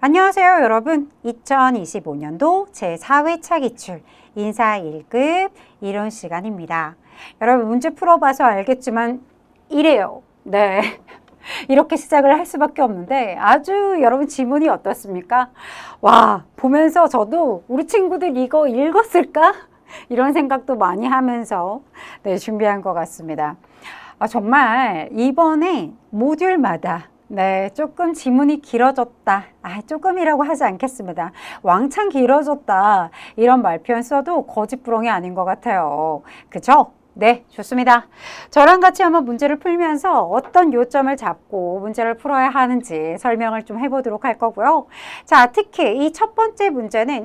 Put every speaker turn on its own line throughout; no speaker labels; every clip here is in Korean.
안녕하세요, 여러분. 2025년도 제4회차 기출 인사 1급 이론 시간입니다. 여러분, 문제 풀어봐서 알겠지만 이래요. 네. 이렇게 시작을 할 수밖에 없는데 아주 여러분 지문이 어떻습니까? 와, 보면서 저도 우리 친구들 이거 읽었을까? 이런 생각도 많이 하면서 준비한 것 같습니다. 정말 이번에 모듈마다 조금 지문이 길어졌다. 조금이라고 하지 않겠습니다. 왕창 길어졌다. 이런 말표현 써도 거짓부렁이 아닌 것 같아요. 그죠? 네, 좋습니다. 저랑 같이 한번 문제를 풀면서 어떤 요점을 잡고 문제를 풀어야 하는지 설명을 좀 해보도록 할 거고요. 자, 특히 이 첫 번째 문제는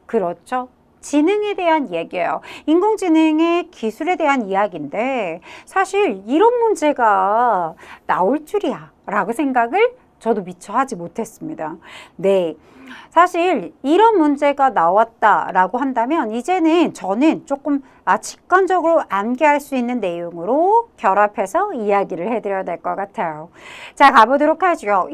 그렇죠. 지능에 대한 얘기예요. 인공지능의 기술에 대한 이야기인데 사실 이런 문제가 나올 줄이야 라고 생각을 저도 미처 하지 못했습니다. 네, 사실 이런 문제가 나왔다라고 한다면 이제는 저는 조금 직관적으로 암기할 수 있는 내용으로 결합해서 이야기를 해드려야 될 것 같아요. 자, 가보도록 하죠.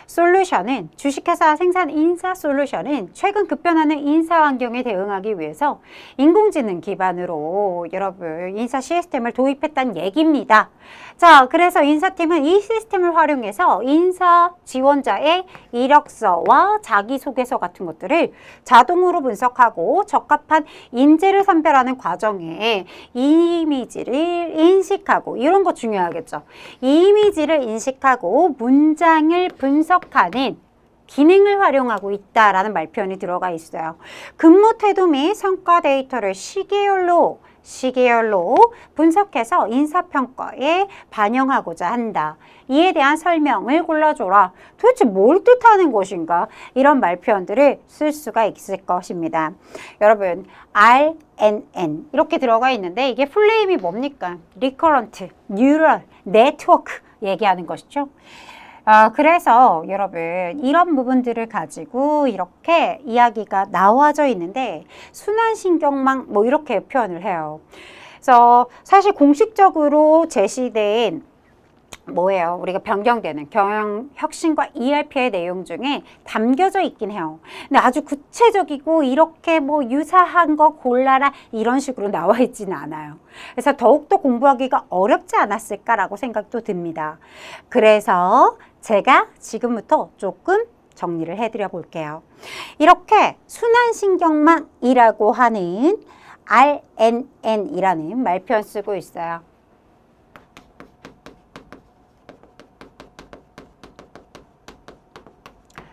솔루션은 주식회사 생산 인사 솔루션은 최근 급변하는 인사 환경에 대응하기 위해서 인공지능 기반으로 여러분 인사 시스템을 도입했다는 얘기입니다. 자, 그래서 인사팀은 이 시스템을 활용해서 인사 지원자의 이력서와 자기소개서 같은 것들을 자동으로 분석하고 적합한 인재를 선별하는 과정에 이미지를 인식하고, 이런 거 중요하겠죠. 이미지를 인식하고 문장을 분석하는 기능을 활용하고 있다라는 말표현이 들어가 있어요. 근무 태도 및 성과 데이터를 시계열로 분석해서 인사평가에 반영하고자 한다. 이에 대한 설명을 골라줘라. 도대체 뭘 뜻하는 것인가? 이런 말표현들을 쓸 수가 있을 것입니다. 여러분, RNN 이렇게 들어가 있는데 이게 풀네임이 뭡니까? Recurrent Neural Network 얘기하는 것이죠. 그래서 여러분 이런 부분들을 가지고 이렇게 이야기가 나와져 있는데 순환신경망 이렇게 표현을 해요. 그래서 사실 공식적으로 제시된 뭐예요? 우리가 변경되는 경영혁신과 ERP의 내용 중에 담겨져 있긴 해요. 근데 아주 구체적이고 이렇게 유사한 거 골라라 이런 식으로 나와 있지는 않아요. 그래서 더욱더 공부하기가 어렵지 않았을까라고 생각도 듭니다. 그래서 제가 지금부터 조금 정리를 해드려 볼게요. 이렇게 순환신경망이라고 하는 RNN이라는 말표현 쓰고 있어요.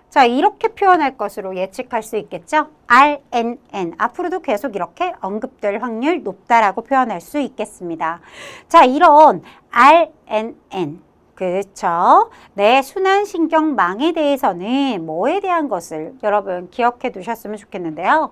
자, 이렇게 표현할 것으로 예측할 수 있겠죠? RNN. 앞으로도 계속 이렇게 언급될 확률 높다라고 표현할 수 있겠습니다. 자, 이런 RNN. 그렇죠. 네, 순환신경망에 대해서는 뭐에 대한 것을 여러분 기억해 두셨으면 좋겠는데요.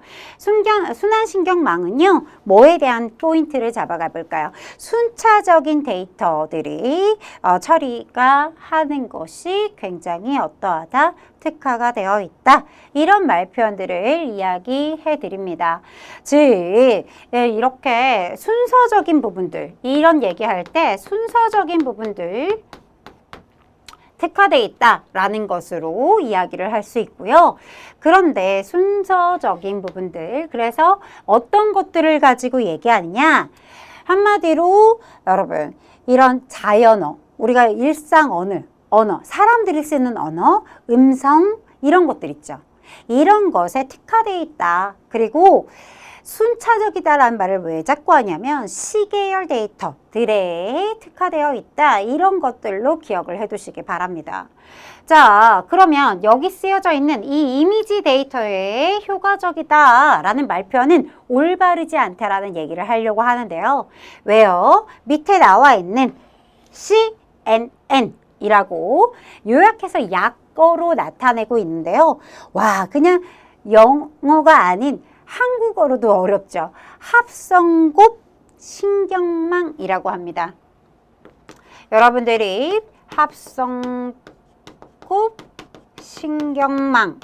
순환신경망은요, 뭐에 대한 포인트를 잡아가 볼까요? 순차적인 데이터들이 처리가 하는 것이 굉장히 어떠하다? 특화가 되어 있다. 이런 말표현들을 이야기해 드립니다. 즉, 이렇게 순서적인 부분들, 이런 얘기할 때 순서적인 부분들 특화되어 있다라는 것으로 이야기를 할 수 있고요. 그런데 순서적인 부분들, 그래서 어떤 것들을 가지고 얘기하느냐? 한마디로 여러분, 이런 자연어, 우리가 일상 언어, 사람들이 쓰는 언어, 음성 이런 것들 있죠. 이런 것에 특화되어 있다. 그리고 순차적이다라는 말을 왜 자꾸 하냐면 시계열 데이터들에 특화되어 있다. 이런 것들로 기억을 해두시기 바랍니다. 자, 그러면 여기 쓰여져 있는 이 이미지 데이터에 효과적이다라는 말표는 올바르지 않다라는 얘기를 하려고 하는데요. 왜요? 밑에 나와 있는 CNN 이라고 요약해서 약어로 나타내고 있는데요. 와, 그냥 영어가 아닌 한국어로도 어렵죠. 합성곱 신경망이라고 합니다. 여러분들이 합성곱 신경망이라고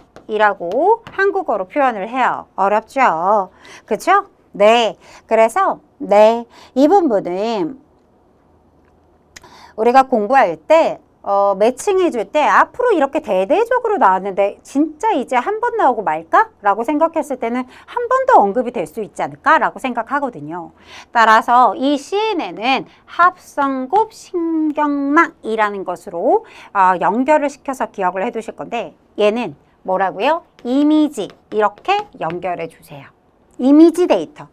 한국어로 표현을 해요. 어렵죠? 그렇죠? 네. 그래서 이 부분은 우리가 공부할 때 매칭해 줄 때 앞으로 이렇게 대대적으로 나왔는데 진짜 이제 한 번 나오고 말까? 라고 생각했을 때는 한 번 더 언급이 될 수 있지 않을까? 라고 생각하거든요. 따라서 이 CNN은 합성곱 신경망이라는 것으로 연결을 시켜서 기억을 해 두실 건데 얘는 뭐라고요? 이미지 이렇게 연결해 주세요. 이미지 데이터.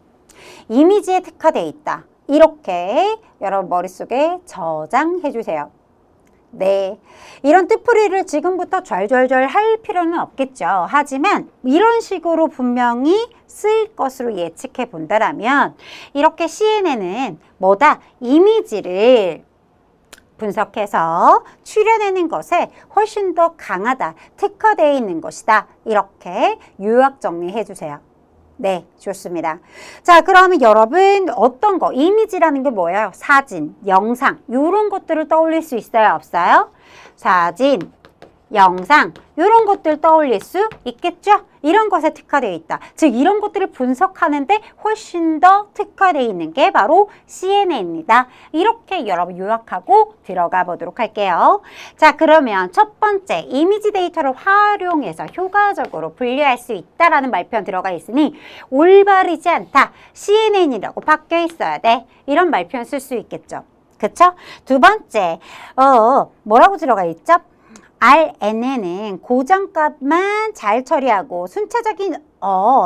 이미지에 특화되어 있다. 이렇게 여러분 머릿속에 저장해 주세요. 네, 이런 뜻풀이를 지금부터 좔좔좔 할 필요는 없겠죠. 하지만 이런 식으로 분명히 쓸 것으로 예측해 본다라면 이렇게 CNN은 뭐다? 이미지를 분석해서 추려내는 것에 훨씬 더 강하다, 특화되어 있는 것이다. 이렇게 요약 정리해 주세요. 네, 좋습니다. 자, 그러면 여러분 어떤 거, 이미지라는 게 뭐예요? 사진, 영상 이런 것들을 떠올릴 수 있어요? 없어요? 사진, 영상 이런 것들 떠올릴 수 있겠죠? 이런 것에 특화되어 있다. 즉 이런 것들을 분석하는데 훨씬 더 특화되어 있는 게 바로 CNN입니다. 이렇게 여러분 요약하고 들어가 보도록 할게요. 자, 그러면 첫 번째 이미지 데이터를 활용해서 효과적으로 분류할 수 있다라는 말표현 들어가 있으니 올바르지 않다. CNN이라고 바뀌어 있어야 돼. 이런 말표현 쓸 수 있겠죠. 그쵸? 두 번째 뭐라고 들어가 있죠? RNN은 고정값만 잘 처리하고 순차적인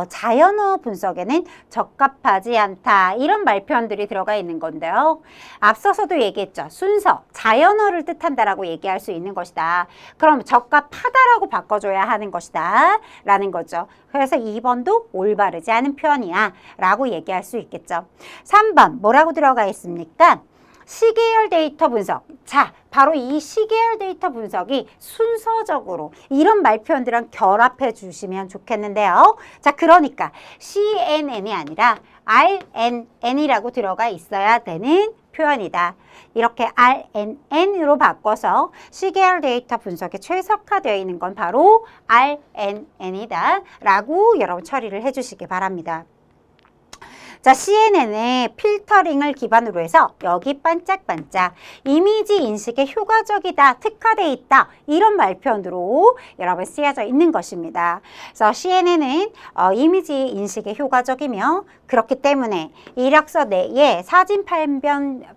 자연어 분석에는 적합하지 않다. 이런 말표현들이 들어가 있는 건데요. 앞서서도 얘기했죠. 순서, 자연어를 뜻한다라고 얘기할 수 있는 것이다. 그럼 적합하다라고 바꿔줘야 하는 것이다. 라는 거죠. 그래서 2번도 올바르지 않은 표현이야. 라고 얘기할 수 있겠죠. 3번 뭐라고 들어가 있습니까? 시계열 데이터 분석. 자, 바로 이 시계열 데이터 분석이 순서적으로 이런 말표현들랑 결합해 주시면 좋겠는데요. 자, 그러니까 CNN이 아니라 RNN이라고 들어가 있어야 되는 표현이다. 이렇게 RNN으로 바꿔서 시계열 데이터 분석에 최적화되어 있는 건 바로 RNN이다. 라고 여러분 처리를 해 주시기 바랍니다. 자, CNN의 필터링을 기반으로 해서 여기 반짝반짝 이미지 인식에 효과적이다, 특화되어 있다 이런 말표현으로 여러분 쓰여져 있는 것입니다. 그래서 CNN은 이미지 인식에 효과적이며 그렇기 때문에 이력서 내에 사진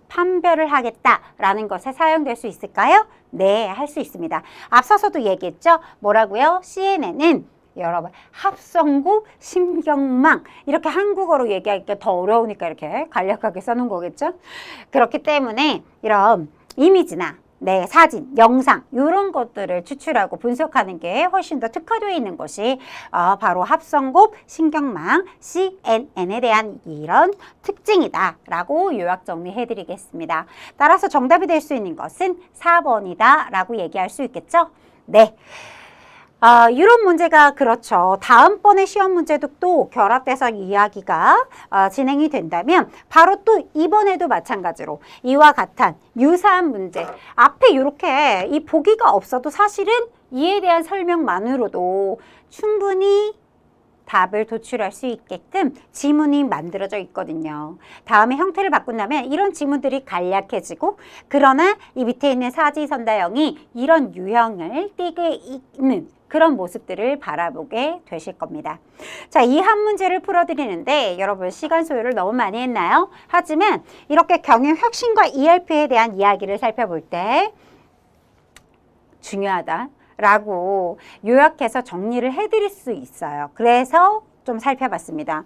판별을 하겠다라는 것에 사용될 수 있을까요? 네, 할 수 있습니다. 앞서서도 얘기했죠? 뭐라고요? CNN은 여러분 합성곱 신경망 이렇게 한국어로 얘기하기가 더 어려우니까 이렇게 간략하게 써놓은 거겠죠. 그렇기 때문에 이런 이미지나 사진, 영상 이런 것들을 추출하고 분석하는 게 훨씬 더 특화되어 있는 것이 바로 합성곱 신경망 CNN에 대한 이런 특징이다 라고 요약 정리해 드리겠습니다. 따라서 정답이 될 수 있는 것은 4번이다 라고 얘기할 수 있겠죠. 네. 이런 문제가 그렇죠. 다음번에 시험 문제도 또 결합돼서 이야기가 진행이 된다면 바로 또 이번에도 마찬가지로 이와 같은 유사한 문제 앞에 이렇게 이 보기가 없어도 사실은 이에 대한 설명만으로도 충분히 답을 도출할 수 있게끔 지문이 만들어져 있거든요. 다음에 형태를 바꾼다면 이런 지문들이 간략해지고 그러나 이 밑에 있는 사지선다형이 이런 유형을 띠게 있는 그런 모습들을 바라보게 되실 겁니다. 자, 이 한 문제를 풀어드리는데 여러분 시간 소요를 너무 많이 했나요? 하지만 이렇게 경영 혁신과 ERP에 대한 이야기를 살펴볼 때 중요하다 라고 요약해서 정리를 해드릴 수 있어요. 그래서 좀 살펴봤습니다.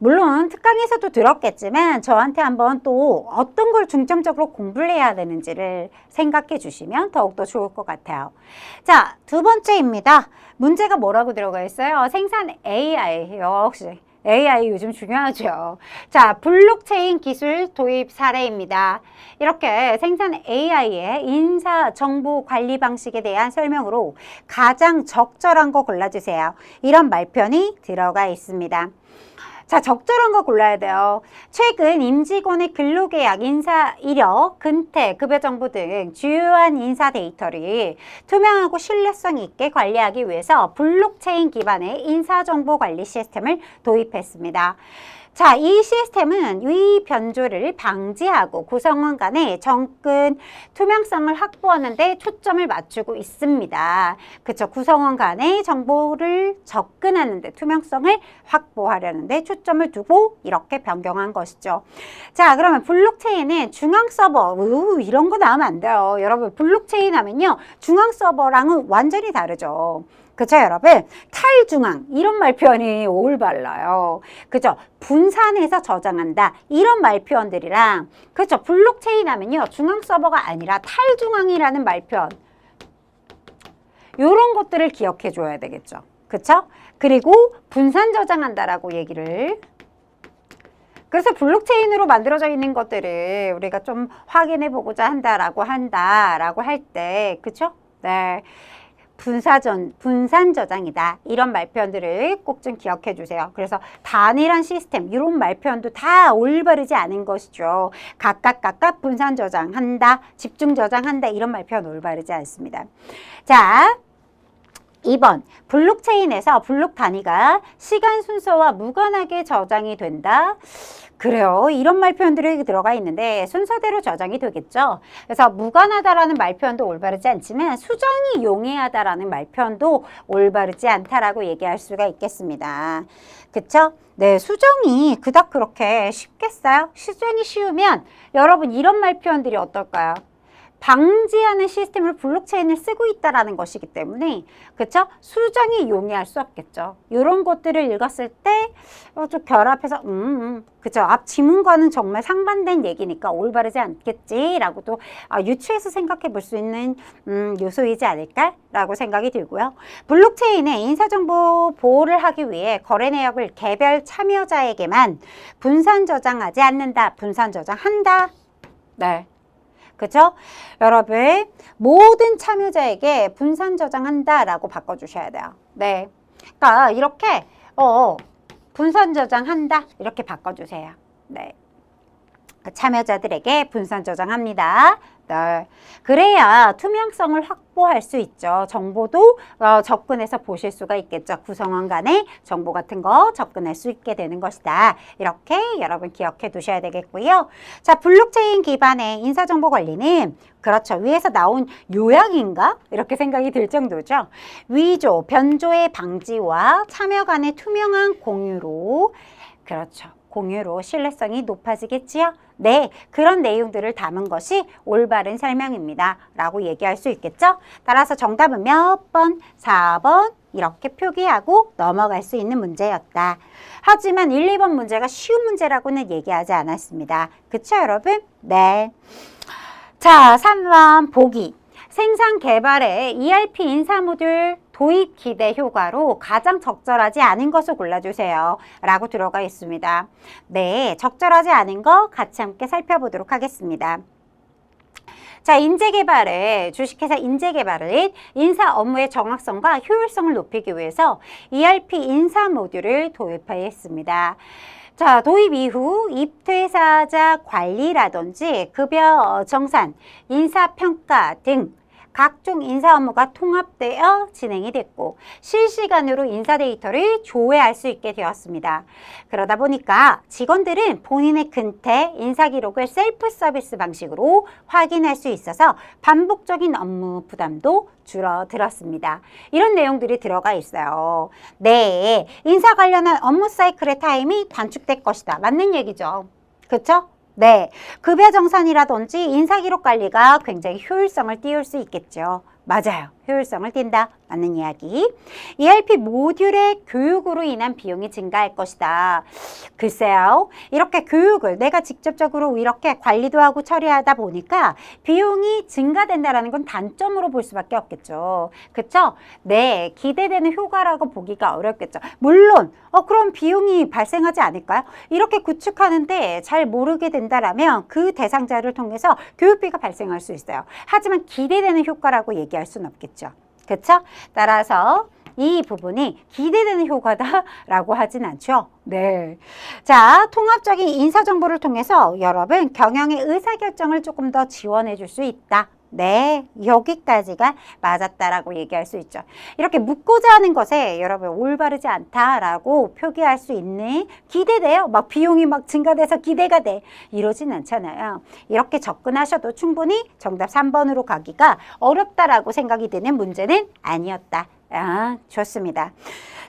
물론 특강에서도 들었겠지만 저한테 한번 또 어떤 걸 중점적으로 공부를 해야 되는지를 생각해 주시면 더욱더 좋을 것 같아요. 자, 두 번째입니다. 문제가 뭐라고 들어가 있어요? 생산 AI, 역시 AI 요즘 중요하죠. 자, 블록체인 기술 도입 사례입니다. 이렇게 생산 AI의 인사 정보 관리 방식에 대한 설명으로 가장 적절한 거 골라주세요. 이런 말편이 들어가 있습니다. 자, 적절한 거 골라야 돼요. 최근 임직원의 근로계약, 인사 이력, 근태, 급여 정보 등 주요한 인사 데이터를 투명하고 신뢰성 있게 관리하기 위해서 블록체인 기반의 인사정보 관리 시스템을 도입했습니다. 자, 이 시스템은 위 변조를 방지하고 구성원 간의 접근 투명성을 확보하는 데 초점을 맞추고 있습니다. 그쵸? 구성원 간의 정보를 접근하는 데 투명성을 확보하려는 데 초점을 두고 이렇게 변경한 것이죠. 자, 그러면 블록체인은 중앙 서버, 이런 거 나오면 안 돼요. 여러분, 블록체인 하면요, 중앙 서버랑은 완전히 다르죠. 그쵸, 여러분? 탈중앙, 이런 말 표현이 올바라요. 그죠? 분산해서 저장한다, 이런 말 표현들이랑, 그죠? 블록체인 하면요, 중앙 서버가 아니라 탈중앙이라는 말 표현, 요런 것들을 기억해 줘야 되겠죠. 그쵸? 그리고 분산 저장한다라고 얘기를, 그래서 블록체인으로 만들어져 있는 것들을 우리가 좀 확인해 보고자 한다라고 할 때, 그쵸? 네. 분산 저장이다, 이런 말표현들을 꼭 좀 기억해 주세요. 그래서 단일한 시스템, 이런 말표현도 다 올바르지 않은 것이죠. 각각 분산 저장한다, 집중 저장한다, 이런 말표현 올바르지 않습니다. 자, 2번, 블록체인에서 블록 단위가 시간 순서와 무관하게 저장이 된다. 그래요. 이런 말 표현들이 들어가 있는데 순서대로 저장이 되겠죠. 그래서 무관하다라는 말 표현도 올바르지 않지만 수정이 용이하다라는 말 표현도 올바르지 않다라고 얘기할 수가 있겠습니다. 그쵸? 네, 수정이 그닥 그렇게 쉽겠어요? 수정이 쉬우면 여러분 이런 말 표현들이 어떨까요? 방지하는 시스템을 블록체인을 쓰고 있다라는 것이기 때문에, 그쵸? 수정이 용이할 수 없겠죠. 이런 것들을 읽었을 때 좀 결합해서 그쵸? 앞 지문과는 정말 상반된 얘기니까 올바르지 않겠지라고도 유추해서 생각해 볼 수 있는 요소이지 않을까라고 생각이 들고요. 블록체인의 인사정보 보호를 하기 위해 거래 내역을 개별 참여자에게만 분산 저장하지 않는다, 분산 저장한다. 네. 그죠? 여러분, 모든 참여자에게 분산 저장한다라고 바꿔주셔야 돼요. 네. 그러니까 이렇게 분산 저장한다, 이렇게 바꿔주세요. 네. 참여자들에게 분산 저장합니다. 네. 그래야 투명성을 확보할 수 있죠. 정보도 접근해서 보실 수가 있겠죠. 구성원 간의 정보 같은 거 접근할 수 있게 되는 것이다. 이렇게 여러분 기억해 두셔야 되겠고요. 자, 블록체인 기반의 인사정보 관리는, 그렇죠, 위에서 나온 요약인가? 이렇게 생각이 들 정도죠. 위조, 변조의 방지와 참여 간의 투명한 공유로, 그렇죠, 공유로 신뢰성이 높아지겠지요? 네, 그런 내용들을 담은 것이 올바른 설명입니다 라고 얘기할 수 있겠죠? 따라서 정답은 몇 번? 4번 이렇게 표기하고 넘어갈 수 있는 문제였다. 하지만 1, 2번 문제가 쉬운 문제라고는 얘기하지 않았습니다. 그쵸, 여러분? 네. 자, 3번 보기. 생산 개발의 ERP 인사 모듈 도입 기대 효과로 가장 적절하지 않은 것을 골라주세요 라고 들어가 있습니다. 네, 적절하지 않은 거 같이 함께 살펴보도록 하겠습니다. 자, 인재개발의 주식회사 인재개발은 인사 업무의 정확성과 효율성을 높이기 위해서 ERP 인사 모듈을 도입하였습니다. 자, 도입 이후 입퇴사자 관리라든지 급여 정산, 인사평가 등 각종 인사 업무가 통합되어 진행이 됐고 실시간으로 인사 데이터를 조회할 수 있게 되었습니다. 그러다 보니까 직원들은 본인의 근태, 인사 기록을 셀프 서비스 방식으로 확인할 수 있어서 반복적인 업무 부담도 줄어들었습니다. 이런 내용들이 들어가 있어요. 네, 인사 관련한 업무 사이클의 타임이 단축될 것이다. 맞는 얘기죠. 그렇죠? 네, 급여 정산이라든지 인사기록 관리가 굉장히 효율성을 띄울 수 있겠죠. 맞아요. 효율성을 띈다. 맞는 이야기. ERP 모듈의 교육으로 인한 비용이 증가할 것이다. 글쎄요. 이렇게 교육을 내가 직접적으로 이렇게 관리도 하고 처리하다 보니까 비용이 증가된다는 건 단점으로 볼 수밖에 없겠죠. 그쵸? 네. 기대되는 효과라고 보기가 어렵겠죠. 물론 그럼 비용이 발생하지 않을까요? 이렇게 구축하는데 잘 모르게 된다라면 그 대상자를 통해서 교육비가 발생할 수 있어요. 하지만 기대되는 효과라고 얘기할 수는 없겠죠. 그렇죠? 따라서 이 부분이 기대되는 효과다라고 하진 않죠. 네. 자, 통합적인 인사 정보를 통해서 여러분 경영의 의사결정을 조금 더 지원해 줄 수 있다. 네, 여기까지가 맞았다라고 얘기할 수 있죠. 이렇게 묻고자 하는 것에 여러분 올바르지 않다라고 표기할 수 있는 기대돼요. 막 비용이 막 증가돼서 기대가 돼. 이러진 않잖아요. 이렇게 접근하셔도 충분히 정답 3번으로 가기가 어렵다라고 생각이 드는 문제는 아니었다. 아, 좋습니다.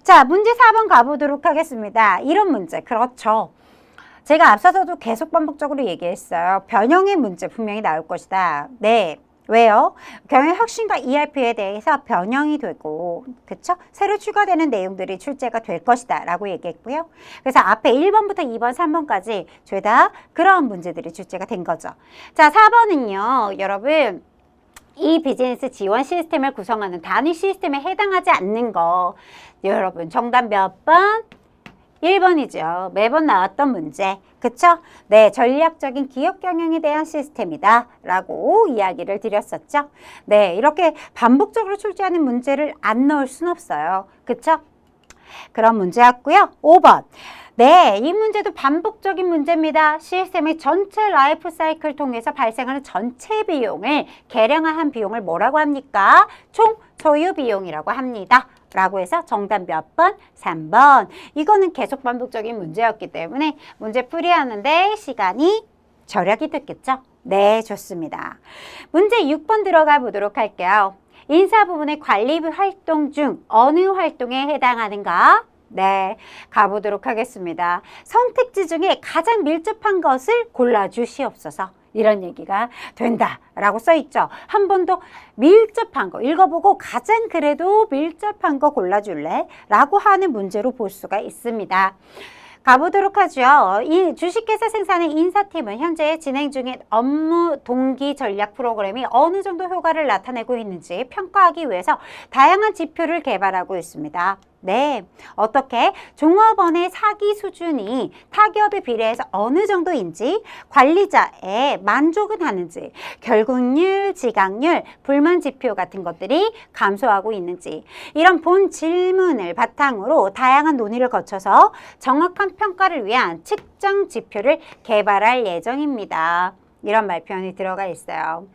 자, 문제 4번 가보도록 하겠습니다. 이런 문제, 그렇죠. 제가 앞서서도 계속 반복적으로 얘기했어요. 변형의 문제 분명히 나올 것이다. 네. 왜요? 경영 혁신과 ERP에 대해서 변형이 되고, 그쵸? 새로 추가되는 내용들이 출제가 될 것이다 라고 얘기했고요. 그래서 앞에 1번부터 2번, 3번까지 죄다 그런 문제들이 출제가 된 거죠. 자, 4번은요, 여러분. 이 비즈니스 지원 시스템을 구성하는 단위 시스템에 해당하지 않는 거. 여러분, 정답 몇 번? 1번이죠. 매번 나왔던 문제. 그쵸? 네, 전략적인 기업 경영에 대한 시스템이다 라고 이야기를 드렸었죠. 네, 이렇게 반복적으로 출제하는 문제를 안 넣을 순 없어요. 그쵸? 그런 문제였고요. 5번. 네, 이 문제도 반복적인 문제입니다. 시스템의 전체 라이프 사이클 통해서 발생하는 전체 비용을 계량한 비용을 뭐라고 합니까? 총 소유 비용이라고 합니다. 라고 해서 정답 몇 번? 3번. 이거는 계속 반복적인 문제였기 때문에 문제 풀이하는데 시간이 절약이 됐겠죠? 네, 좋습니다. 문제 6번 들어가 보도록 할게요. 인사 부문의 관리 활동 중 어느 활동에 해당하는가? 네, 가보도록 하겠습니다. 선택지 중에 가장 밀접한 것을 골라주시옵소서. 이런 얘기가 된다라고 써있죠. 한 번 더 밀접한 거 읽어보고 가장 그래도 밀접한 거 골라줄래? 라고 하는 문제로 볼 수가 있습니다. 가보도록 하죠. 이 주식회사 생산의 인사팀은 현재 진행 중인 업무 동기 전략 프로그램이 어느 정도 효과를 나타내고 있는지 평가하기 위해서 다양한 지표를 개발하고 있습니다. 네, 어떻게 종업원의 사기 수준이 타기업에 비례해서 어느 정도인지, 관리자의 만족은 하는지, 결국률, 지각률, 불만 지표 같은 것들이 감소하고 있는지, 이런 본 질문을 바탕으로 다양한 논의를 거쳐서 정확한 평가를 위한 측정 지표를 개발할 예정입니다. 이런 말표현이 들어가 있어요.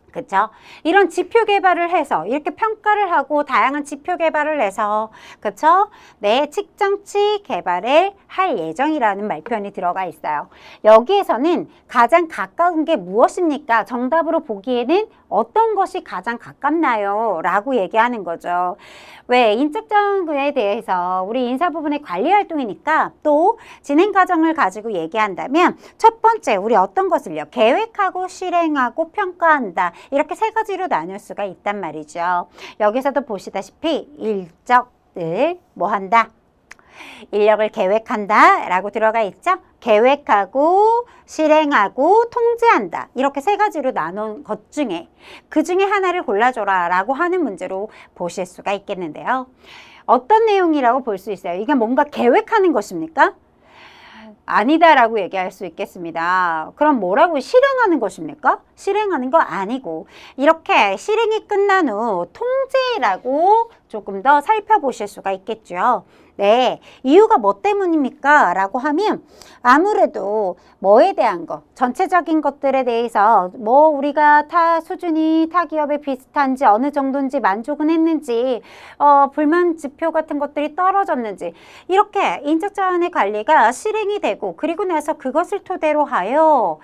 그쵸? 이런 지표 개발을 해서 이렇게 평가를 하고 다양한 지표 개발을 해서 그쵸? 네, 측정치 개발을 할 예정이라는 말표현이 들어가 있어요. 여기에서는 가장 가까운 게 무엇입니까? 정답으로 보기에는 어떤 것이 가장 가깝나요? 라고 얘기하는 거죠. 왜? 인적 정보에 대해서 우리 인사 부분의 관리 활동이니까 또 진행 과정을 가지고 얘기한다면 첫 번째 우리 어떤 것을요? 계획하고 실행하고 평가한다. 이렇게 세 가지로 나눌 수가 있단 말이죠. 여기서도 보시다시피 일적을 뭐 한다? 인력을 계획한다 라고 들어가 있죠. 계획하고 실행하고 통제한다. 이렇게 세 가지로 나눈 것 중에 그 중에 하나를 골라줘라 라고 하는 문제로 보실 수가 있겠는데요. 어떤 내용이라고 볼 수 있어요? 이게 뭔가 계획하는 것입니까? 아니다라고 얘기할 수 있겠습니다. 그럼 뭐라고 실행하는 것입니까? 실행하는 거 아니고 이렇게 실행이 끝난 후 통제라고 조금 더 살펴보실 수가 있겠죠. 네, 이유가 뭐 때문입니까? 라고 하면 아무래도 뭐에 대한 거, 전체적인 것들에 대해서 뭐 우리가 타 수준이 타 기업에 비슷한지 어느 정도인지 만족은 했는지 불만 지표 같은 것들이 떨어졌는지 이렇게 인적자원의 관리가 실행이 되고 그리고 나서 그것을 토대로 하여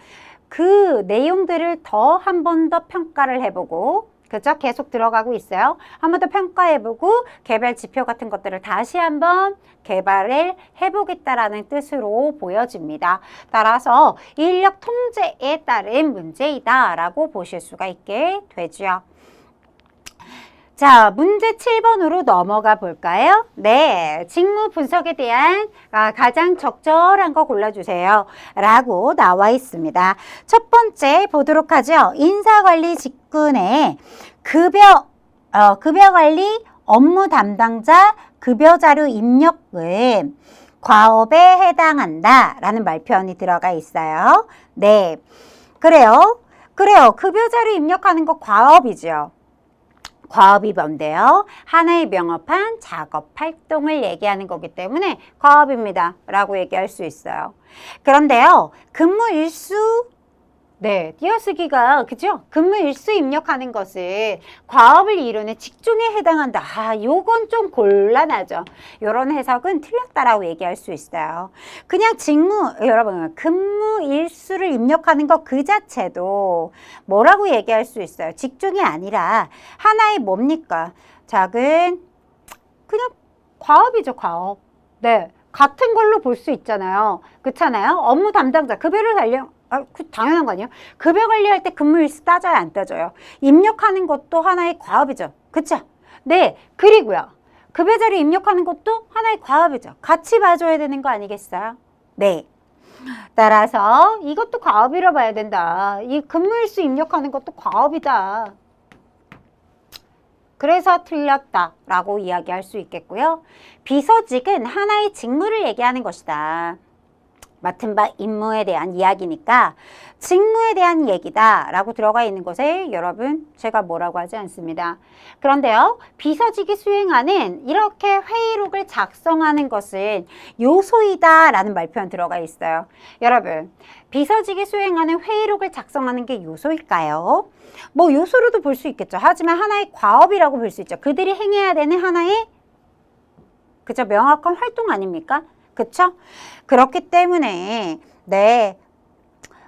그 내용들을 더 한 번 더 평가를 해보고 그죠? 계속 들어가고 있어요. 한 번 더 평가해보고 개별 지표 같은 것들을 다시 한번 개발을 해보겠다라는 뜻으로 보여집니다. 따라서 인력 통제에 따른 문제이다라고 보실 수가 있게 되죠. 자, 문제 7번으로 넘어가 볼까요? 네, 직무 분석에 대한 가장 적절한 거 골라주세요. 라고 나와 있습니다. 첫 번째 보도록 하죠. 인사관리 직군의 급여 관리 업무 담당자 급여 자료 입력은 과업에 해당한다 라는 말표현이 들어가 있어요. 네, 그래요. 급여 자료 입력하는 거 과업이죠. 과업이 뭔데요? 하나의 명확한 작업 활동을 얘기하는 거기 때문에 과업입니다 라고 얘기할 수 있어요. 그런데요, 근무 일수 네, 띄어쓰기가 그죠? 근무 일수 입력하는 것은 과업을 이루는 직종에 해당한다. 요건 좀 곤란하죠. 요런 해석은 틀렸다라고 얘기할 수 있어요. 그냥 직무, 여러분, 근무 일수를 입력하는 것 그 자체도 뭐라고 얘기할 수 있어요? 직종이 아니라 하나의 뭡니까? 작은 그냥 과업이죠, 과업. 네, 같은 걸로 볼 수 있잖아요. 그렇잖아요. 업무 담당자, 급여를 당연한 거 아니에요? 급여 관리할 때 근무일수 따져요, 안 따져요? 입력하는 것도 하나의 과업이죠. 그쵸? 네, 그리고요. 급여 자료 입력하는 것도 하나의 과업이죠. 같이 봐줘야 되는 거 아니겠어요? 네. 따라서 이것도 과업이라 봐야 된다. 이 근무일수 입력하는 것도 과업이다. 그래서 틀렸다라고 이야기할 수 있겠고요. 비서직은 하나의 직무를 얘기하는 것이다. 맡은 바 임무에 대한 이야기니까 직무에 대한 얘기다 라고 들어가 있는 것에 여러분 제가 뭐라고 하지 않습니다. 그런데요, 비서직이 수행하는 이렇게 회의록을 작성하는 것은 요소이다 라는 말표현 들어가 있어요. 여러분, 비서직이 수행하는 회의록을 작성하는 게 요소일까요? 뭐 요소로도 볼 수 있겠죠. 하지만 하나의 과업이라고 볼 수 있죠. 그들이 행해야 되는 하나의 그죠, 명확한 활동 아닙니까? 그쵸? 그렇기 때문에 네,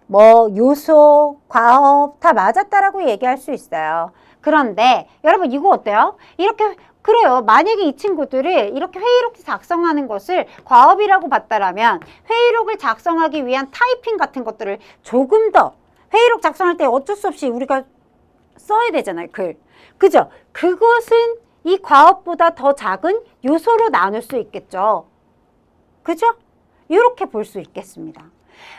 뭐 요소, 과업 다 맞았다라고 얘기할 수 있어요. 그런데 여러분 이거 어때요? 이렇게 그래요. 만약에 이 친구들이 이렇게 회의록 작성하는 것을 과업이라고 봤다라면 회의록을 작성하기 위한 타이핑 같은 것들을 조금 더 회의록 작성할 때 어쩔 수 없이 우리가 써야 되잖아요. 글. 그죠? 그것은 이 과업보다 더 작은 요소로 나눌 수 있겠죠. 그죠? 이렇게 볼 수 있겠습니다.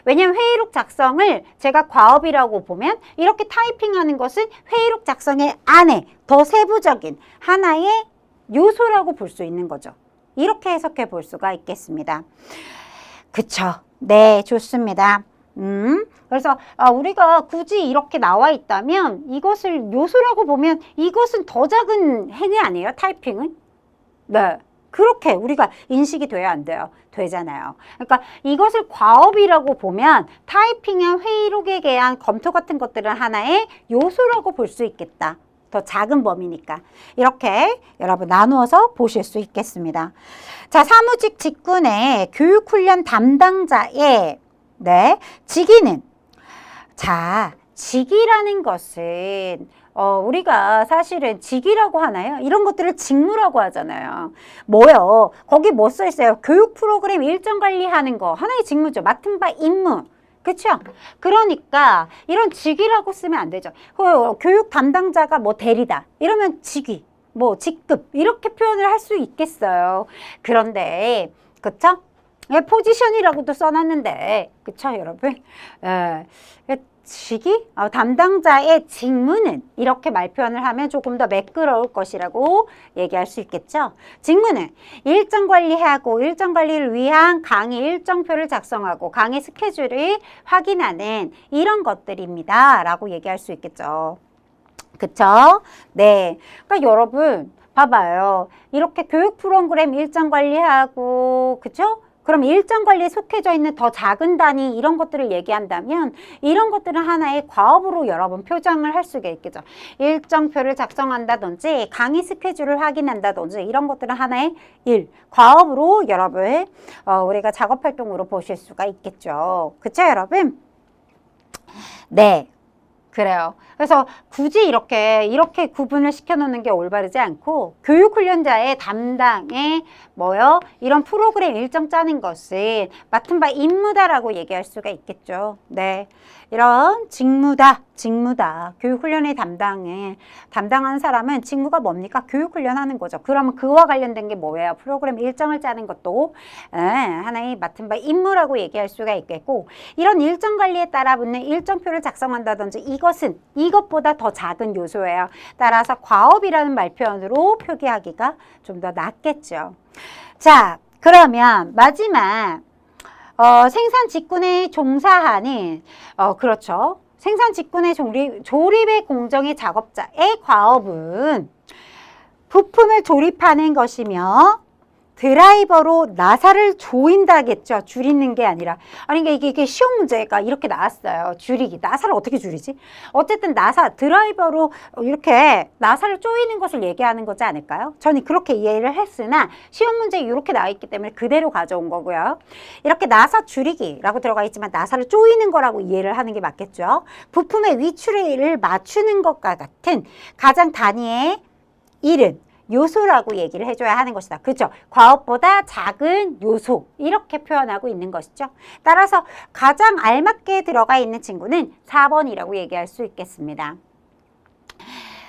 왜냐하면 회의록 작성을 제가 과업이라고 보면 이렇게 타이핑하는 것은 회의록 작성의 안에 더 세부적인 하나의 요소라고 볼 수 있는 거죠. 이렇게 해석해 볼 수가 있겠습니다. 그쵸? 네, 좋습니다. 그래서 우리가 굳이 이렇게 나와 있다면 이것을 요소라고 보면 이것은 더 작은 행위 아니에요? 타이핑은? 네. 그렇게 우리가 인식이 돼야 안 돼요? 되잖아요. 그러니까 이것을 과업이라고 보면 타이핑이나 회의록에 대한 검토 같은 것들은 하나의 요소라고 볼 수 있겠다. 더 작은 범위니까. 이렇게 여러분 나누어서 보실 수 있겠습니다. 자, 사무직 직군의 교육훈련 담당자의 네, 직위는 자, 직위라는 것은 우리가 사실은 직위라고 하나요? 이런 것들을 직무라고 하잖아요. 뭐요? 거기 뭐 써 있어요? 교육 프로그램 일정 관리하는 거 하나의 직무죠. 맡은 바 임무. 그렇죠? 그러니까 이런 직위라고 쓰면 안 되죠. 교육 담당자가 뭐 대리다. 이러면 직위, 뭐 직급 이렇게 표현을 할 수 있겠어요. 그런데 그렇죠? 포지션이라고도 써놨는데 그쵸 여러분? 직위? 담당자의 직무는 이렇게 말 표현을 하면 조금 더 매끄러울 것이라고 얘기할 수 있겠죠. 직무는 일정 관리하고 일정 관리를 위한 강의 일정표를 작성하고 강의 스케줄을 확인하는 이런 것들입니다 라고 얘기할 수 있겠죠. 그쵸? 네. 그러니까 여러분 봐봐요. 이렇게 교육 프로그램 일정 관리하고 그쵸? 그럼 일정 관리에 속해져 있는 더 작은 단위 이런 것들을 얘기한다면 이런 것들은 하나의 과업으로 여러분 표정을 할 수가 있겠죠. 일정표를 작성한다든지 강의 스케줄을 확인한다든지 이런 것들은 하나의 과업으로 여러분 우리가 작업활동으로 보실 수가 있겠죠. 그쵸 여러분? 네. 그래요. 그래서 굳이 이렇게 구분을 시켜놓는 게 올바르지 않고 교육훈련자의 담당에 뭐요? 이런 프로그램 일정 짜는 것은 맡은 바 임무다라고 얘기할 수가 있겠죠. 네, 이런 직무다. 교육훈련의 담당하는 사람은 직무가 뭡니까? 교육훈련하는 거죠. 그러면 그와 관련된 게 뭐예요? 프로그램 일정을 짜는 것도 하나의 맡은 바 임무라고 얘기할 수가 있겠고 이런 일정 관리에 따라 붙는 일정표를 작성한다든지 이것보다 더 작은 요소예요. 따라서 과업이라는 말표현으로 표기하기가 좀 더 낫겠죠. 자, 그러면 마지막 생산 직군에 종사하는 그렇죠. 생산 직군의 조립의 공정의 작업자의 과업은 부품을 조립하는 것이며 드라이버로 나사를 조인다겠죠. 줄이는 게 아니라. 아니, 이게 시험 문제가 이렇게 나왔어요. 줄이기. 나사를 어떻게 줄이지? 어쨌든 드라이버로 이렇게 나사를 조이는 것을 얘기하는 거지 않을까요? 저는 그렇게 이해를 했으나 시험 문제에 이렇게 나와 있기 때문에 그대로 가져온 거고요. 이렇게 나사 줄이기라고 들어가 있지만 나사를 조이는 거라고 이해를 하는 게 맞겠죠. 부품의 위치를 맞추는 것과 같은 가장 단위의 이른 요소라고 얘기를 해줘야 하는 것이다. 그렇죠? 과업보다 작은 요소 이렇게 표현하고 있는 것이죠. 따라서 가장 알맞게 들어가 있는 친구는 4번이라고 얘기할 수 있겠습니다.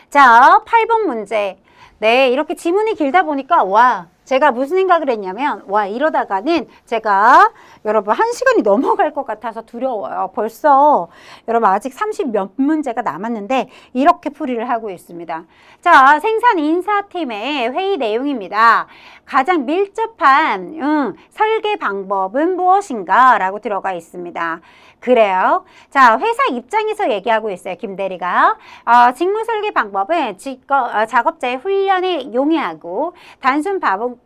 자, 8번 문제. 네, 이렇게 지문이 길다 보니까 제가 무슨 생각을 했냐면 이러다가는 제가 여러분 1시간이 넘어갈 것 같아서 두려워요. 벌써 여러분 아직 30 몇 문제가 남았는데 이렇게 풀이를 하고 있습니다. 자, 생산 인사팀의 회의 내용입니다. 가장 밀접한 설계 방법은 무엇인가? 라고 들어가 있습니다. 그래요. 자, 회사 입장에서 얘기하고 있어요. 김대리가. 직무 설계 방법은 작업자의 훈련에 용이하고 단순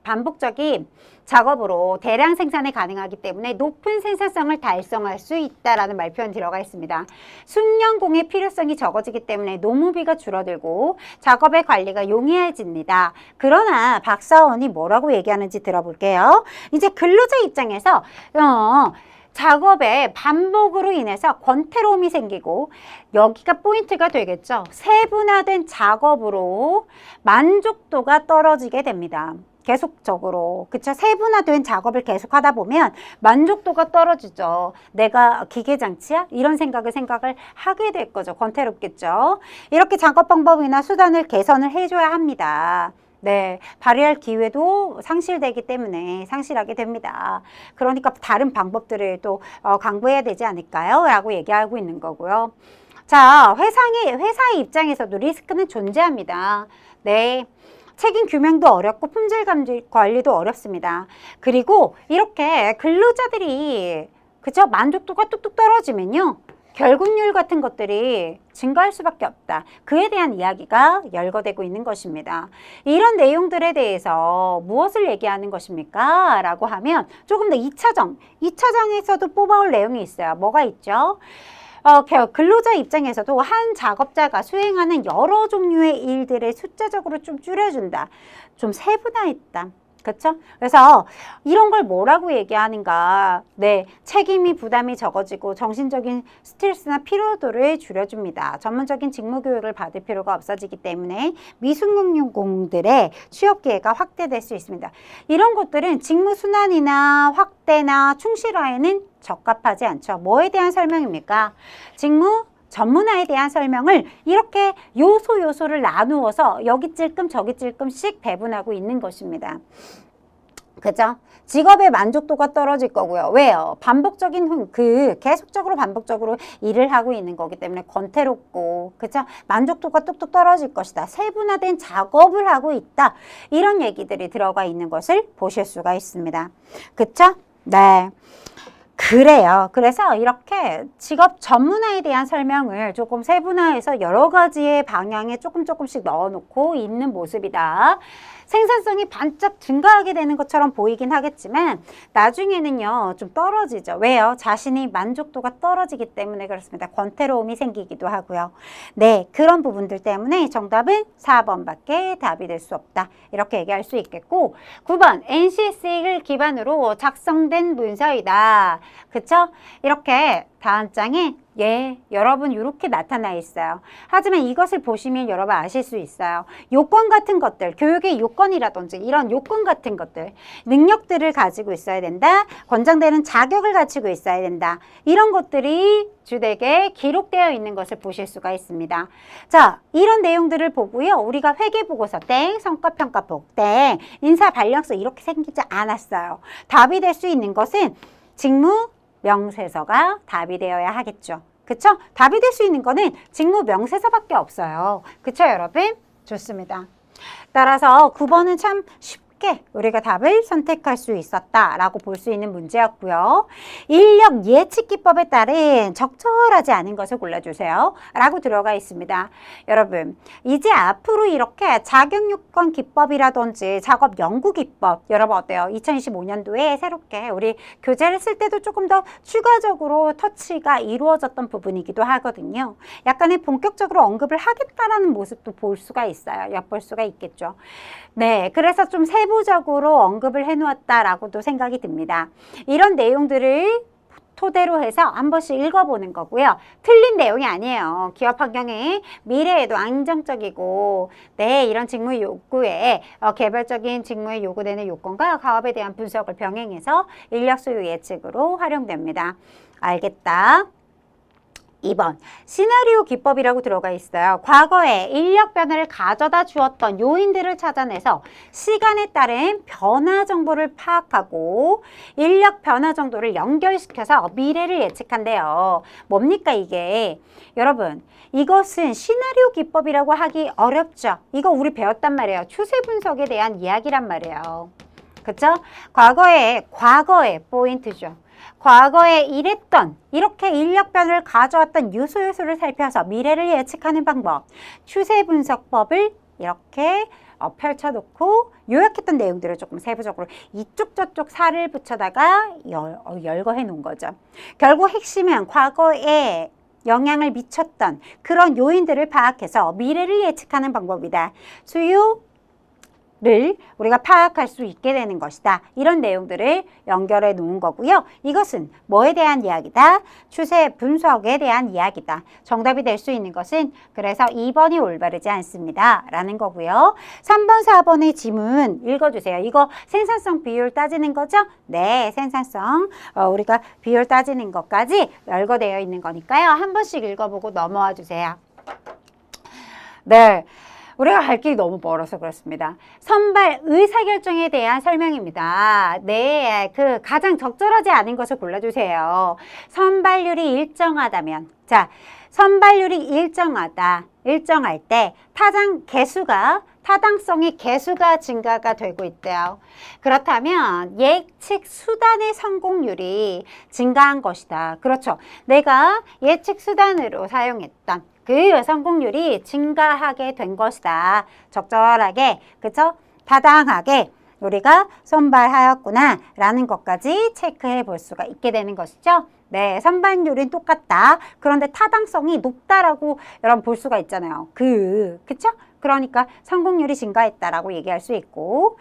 반복적인 작업으로 대량 생산이 가능하기 때문에 높은 생산성을 달성할 수 있다라는 말표현 들어가 있습니다. 숙련공의 필요성이 적어지기 때문에 노무비가 줄어들고 작업의 관리가 용이해집니다. 그러나 박사원이 뭐라고 얘기하는지 들어볼게요. 이제 근로자 입장에서 작업의 반복으로 인해서 권태로움이 생기고 여기가 포인트가 되겠죠. 세분화된 작업으로 만족도가 떨어지게 됩니다. 계속적으로. 그쵸? 세분화된 작업을 계속 하다 보면 만족도가 떨어지죠. 내가 기계장치야? 이런 생각을 하게 될 거죠. 권태롭겠죠. 이렇게 작업 방법이나 수단을 개선을 해줘야 합니다. 네, 발휘할 기회도 상실되기 때문에 상실하게 됩니다. 그러니까 다른 방법들을 또 강구해야 되지 않을까요? 라고 얘기하고 있는 거고요. 자, 회사의 입장에서도 리스크는 존재합니다. 네. 책임 규명도 어렵고 품질 관리도 어렵습니다. 그리고 이렇게 근로자들이 만족도가 뚝뚝 떨어지면요. 결근율 같은 것들이 증가할 수밖에 없다. 그에 대한 이야기가 열거되고 있는 것입니다. 이런 내용들에 대해서 무엇을 얘기하는 것입니까? 라고 하면 조금 더 2차장에서도 뽑아올 내용이 있어요. 뭐가 있죠? 근로자 입장에서도 한 작업자가 수행하는 여러 종류의 일들을 숫자적으로 좀 줄여준다. 좀 세분화했다. 그렇죠? 그래서 이런 걸 뭐라고 얘기하는가? 네, 책임이 부담이 적어지고 정신적인 스트레스나 피로도를 줄여줍니다. 전문적인 직무 교육을 받을 필요가 없어지기 때문에 미숙련공들의 취업 기회가 확대될 수 있습니다. 이런 것들은 직무 순환이나 확대나 충실화에는 적합하지 않죠. 뭐에 대한 설명입니까? 직무 전문화에 대한 설명을 이렇게 요소를 나누어서 여기 찔끔 저기 찔끔씩 배분하고 있는 것입니다. 그죠? 직업의 만족도가 떨어질 거고요. 왜요? 계속적으로 반복적으로 일을 하고 있는 거기 때문에 권태롭고, 그죠? 만족도가 뚝뚝 떨어질 것이다. 세분화된 작업을 하고 있다. 이런 얘기들이 들어가 있는 것을 보실 수가 있습니다. 그쵸? 네. 그래요. 그래서 이렇게 직업 전문화에 대한 설명을 조금 세분화해서 여러 가지의 방향에 조금씩 넣어놓고 있는 모습이다. 생산성이 반짝 증가하게 되는 것처럼 보이긴 하겠지만 나중에는요 좀 떨어지죠. 왜요? 자신이 만족도가 떨어지기 때문에 그렇습니다. 권태로움이 생기기도 하고요. 네, 그런 부분들 때문에 정답은 4번밖에 답이 될 수 없다. 이렇게 얘기할 수 있겠고 9번 NCS를 기반으로 작성된 문서이다. 그쵸? 이렇게 다음 장에 여러분 이렇게 나타나 있어요. 하지만 이것을 보시면 여러분 아실 수 있어요. 요건 같은 것들, 교육의 요건이라든지 이런 요건 같은 것들, 능력들을 가지고 있어야 된다. 권장되는 자격을 갖추고 있어야 된다. 이런 것들이 주되게 기록되어 있는 것을 보실 수가 있습니다. 자, 이런 내용들을 보고요. 우리가 회계보고서 땡, 성과평가폭 땡, 인사발령서 이렇게 생기지 않았어요. 답이 될 수 있는 것은 직무 명세서가 답이 되어야 하겠죠. 그쵸? 답이 될 수 있는 거는 직무 명세서밖에 없어요. 그쵸, 여러분? 좋습니다. 따라서 9번은 참 쉽게 우리가 답을 선택할 수 있었다라고 볼 수 있는 문제였고요. 인력 예측 기법에 따른 적절하지 않은 것을 골라주세요 라고 들어가 있습니다. 여러분, 이제 앞으로 이렇게 자격요건 기법이라든지 작업 연구 기법, 여러분 어때요? 2025년도에 새롭게 우리 교재를 쓸 때도 조금 더 추가적으로 터치가 이루어졌던 부분이기도 하거든요. 약간의 본격적으로 언급을 하겠다라는 모습도 볼 수가 있어요. 엿볼 수가 있겠죠. 네, 그래서 좀 세부적으로 언급을 해놓았다라고도 생각이 듭니다. 이런 내용들을 토대로 해서 한 번씩 읽어보는 거고요. 틀린 내용이 아니에요. 기업 환경의 미래에도 안정적이고 네, 이런 직무 요구에 개발적인 직무에 요구되는 요건과 가업에 대한 분석을 병행해서 인력 수요 예측으로 활용됩니다. 알겠다. 2번, 시나리오 기법이라고 들어가 있어요. 과거에 인력 변화를 가져다 주었던 요인들을 찾아내서 시간에 따른 변화 정보를 파악하고 인력 변화 정도를 연결시켜서 미래를 예측한대요. 뭡니까 이게? 여러분, 이것은 시나리오 기법이라고 하기 어렵죠. 이거 우리 배웠단 말이에요. 추세 분석에 대한 이야기란 말이에요. 그쵸? 과거에 포인트죠. 과거에 이랬던 이렇게 인력 변화를 가져왔던 요소를 살펴서 미래를 예측하는 방법, 추세 분석법을 이렇게 펼쳐놓고 요약했던 내용들을 조금 세부적으로 이쪽 저쪽 살을 붙여다가 열거해 놓은 거죠. 결국 핵심은 과거에 영향을 미쳤던 그런 요인들을 파악해서 미래를 예측하는 방법이다. 수요를 우리가 파악할 수 있게 되는 것이다. 이런 내용들을 연결해 놓은 거고요. 이것은 뭐에 대한 이야기다? 추세 분석에 대한 이야기다. 정답이 될 수 있는 것은 그래서 2번이 올바르지 않습니다. 라는 거고요. 3번, 4번의 지문 읽어주세요. 이거 생산성 비율 따지는 거죠? 네, 생산성 우리가 비율 따지는 것까지 열거되어 있는 거니까요. 한 번씩 읽어보고 넘어와 주세요. 네. 우리가 갈 길이 너무 멀어서 그렇습니다. 선발 의사결정에 대한 설명입니다. 네, 가장 적절하지 않은 것을 골라주세요. 선발률이 일정하다면, 자, 선발률이 일정할 때 타당성의 개수가 증가가 되고 있대요. 그렇다면 예측 수단의 성공률이 증가한 것이다. 그렇죠. 내가 예측 수단으로 사용했던 그 성공률이 증가하게 된 것이다. 적절하게, 그쵸? 타당하게 우리가 선발하였구나 라는 것까지 체크해 볼 수가 있게 되는 것이죠. 네, 선발률은 똑같다. 그런데 타당성이 높다라고 여러분 볼 수가 있잖아요. 그쵸? 그러니까 성공률이 증가했다라고 얘기할 수 있고,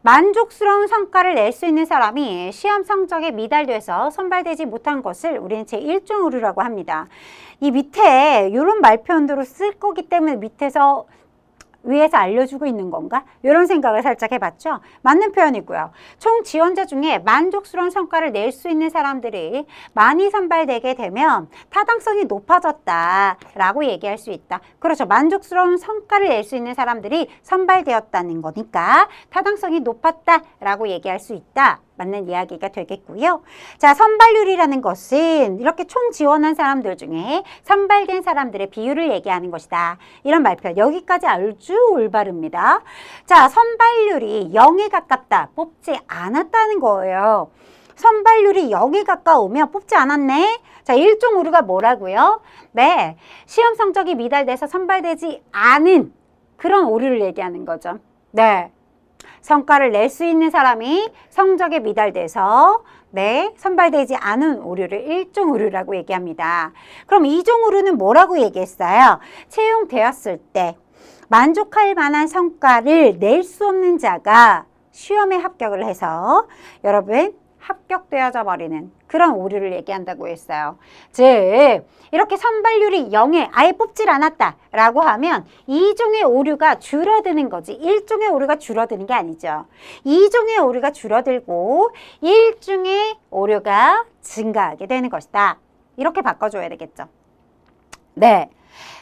만족스러운 성과를 낼 수 있는 사람이 시험 성적에 미달돼서 선발되지 못한 것을 우리는 제1종 오류라고 합니다. 이 밑에 이런 말표현으로 쓸 거기 때문에 밑에서 위에서 알려주고 있는 건가? 이런 생각을 살짝 해봤죠. 맞는 표현이고요. 총 지원자 중에 만족스러운 성과를 낼 수 있는 사람들이 많이 선발되게 되면 타당성이 높아졌다라고 얘기할 수 있다. 그렇죠. 만족스러운 성과를 낼 수 있는 사람들이 선발되었다는 거니까 타당성이 높았다라고 얘기할 수 있다. 맞는 이야기가 되겠고요. 자, 선발률이라는 것은 이렇게 총 지원한 사람들 중에 선발된 사람들의 비율을 얘기하는 것이다. 이런 말표 여기까지 아주 올바릅니다. 자, 선발률이 0에 가깝다. 뽑지 않았다는 거예요. 선발률이 0에 가까우면 뽑지 않았네. 자, 1종 오류가 뭐라고요? 네, 시험 성적이 미달돼서 선발되지 않은 그런 오류를 얘기하는 거죠. 네. 성과를 낼 수 있는 사람이 성적에 미달돼서 네, 선발되지 않은 오류를 1종 오류라고 얘기합니다. 그럼 2종 오류는 뭐라고 얘기했어요? 채용되었을 때 만족할 만한 성과를 낼 수 없는 자가 시험에 합격을 해서 여러분 합격되어져 버리는 그런 오류를 얘기한다고 했어요. 즉 이렇게 선발률이 0에 아예 뽑질 않았다라고 하면 2종의 오류가 줄어드는 거지 1종의 오류가 줄어드는 게 아니죠. 2종의 오류가 줄어들고 1종의 오류가 증가하게 되는 것이다. 이렇게 바꿔줘야 되겠죠. 네,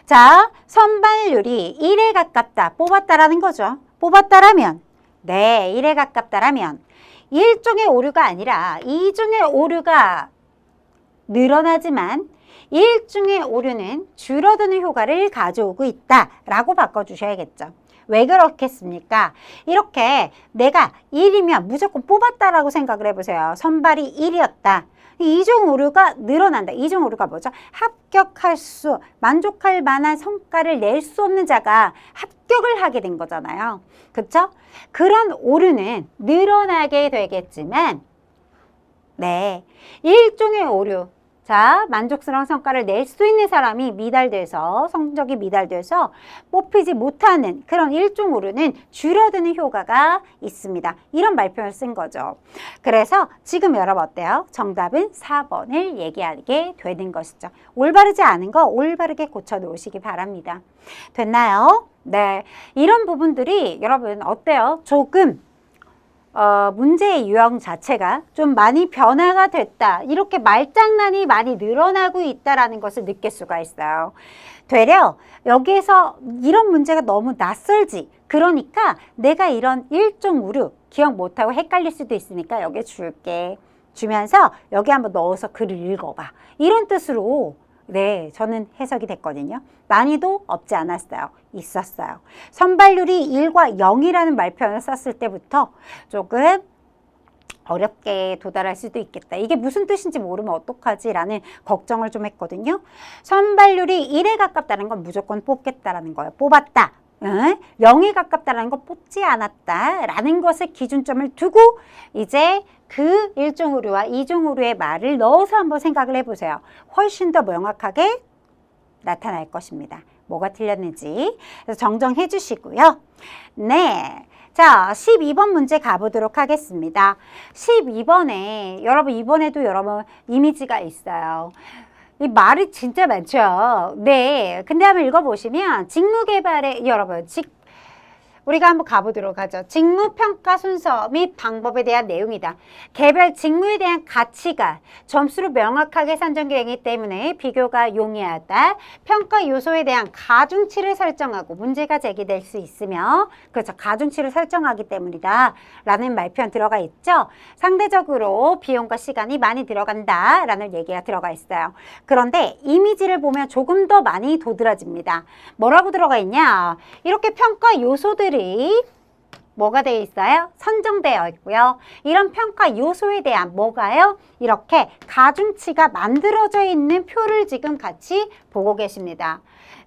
자, 선발률이 1에 가깝다 뽑았다라는 거죠. 뽑았다라면 네, 1에 가깝다라면 1종의 오류가 아니라 2종의 오류가 늘어나지만 일중의 오류는 줄어드는 효과를 가져오고 있다라고 바꿔주셔야겠죠. 왜 그렇겠습니까? 이렇게 내가 1이면 무조건 뽑았다라고 생각을 해보세요. 선발이 1이었다. 이중 오류가 늘어난다. 이중 오류가 뭐죠? 만족할 만한 성과를 낼 수 없는 자가 합격을 하게 된 거잖아요. 그쵸? 그런 오류는 늘어나게 되겠지만, 네, 일종의 오류. 자, 만족스러운 성과를 낼 수 있는 사람이 미달돼서, 성적이 미달돼서 뽑히지 못하는 그런 일종 오류는 줄어드는 효과가 있습니다. 이런 말표를 쓴 거죠. 그래서 지금 여러분 어때요? 정답은 4번을 얘기하게 되는 것이죠. 올바르지 않은 거 올바르게 고쳐 놓으시기 바랍니다. 됐나요? 네. 이런 부분들이 여러분 어때요? 조금 문제의 유형 자체가 좀 많이 변화가 됐다. 이렇게 말장난이 많이 늘어나고 있다라는 것을 느낄 수가 있어요. 되려 여기에서 이런 문제가 너무 낯설지. 그러니까 내가 이런 일종 오류 기억 못하고 헷갈릴 수도 있으니까 여기에 줄게. 주면서 여기 한번 넣어서 글을 읽어봐. 이런 뜻으로 네, 저는 해석이 됐거든요. 난이도 없지 않았어요. 있었어요. 선발률이 1과 0이라는 말표현을 썼을 때부터 조금 어렵게 도달할 수도 있겠다. 이게 무슨 뜻인지 모르면 어떡하지? 라는 걱정을 좀 했거든요. 선발률이 1에 가깝다는 건 무조건 뽑겠다라는 거예요. 뽑았다. 0에 가깝다는 거 뽑지 않았다 라는 것을 기준점을 두고 이제 그 일종 오류와 이종 오류의 말을 넣어서 한번 생각을 해보세요. 훨씬 더 명확하게 나타날 것입니다. 뭐가 틀렸는지 그래서 정정해 주시고요. 네, 자 12번 문제 가보도록 하겠습니다. 12번에 여러분 이번에도 여러분 이미지가 있어요. 이 말이 진짜 많죠. 네. 근데 한번 읽어보시면 직무개발의 여러분 우리가 한번 가보도록 하죠. 직무평가 순서 및 방법에 대한 내용이다. 개별 직무에 대한 가치가 점수로 명확하게 산정되기 때문에 비교가 용이하다. 평가 요소에 대한 가중치를 설정하고 문제가 제기될 수 있으며 그렇죠. 가중치를 설정하기 때문이다. 라는 말표현 들어가 있죠. 상대적으로 비용과 시간이 많이 들어간다. 라는 얘기가 들어가 있어요. 그런데 이미지를 보면 조금 더 많이 도드라집니다. 뭐라고 들어가 있냐? 이렇게 평가 요소들이 뭐가 되어 있어요? 선정되어 있고요. 이런 평가 요소에 대한 뭐가요? 이렇게 가중치가 만들어져 있는 표를 지금 같이 보고 계십니다.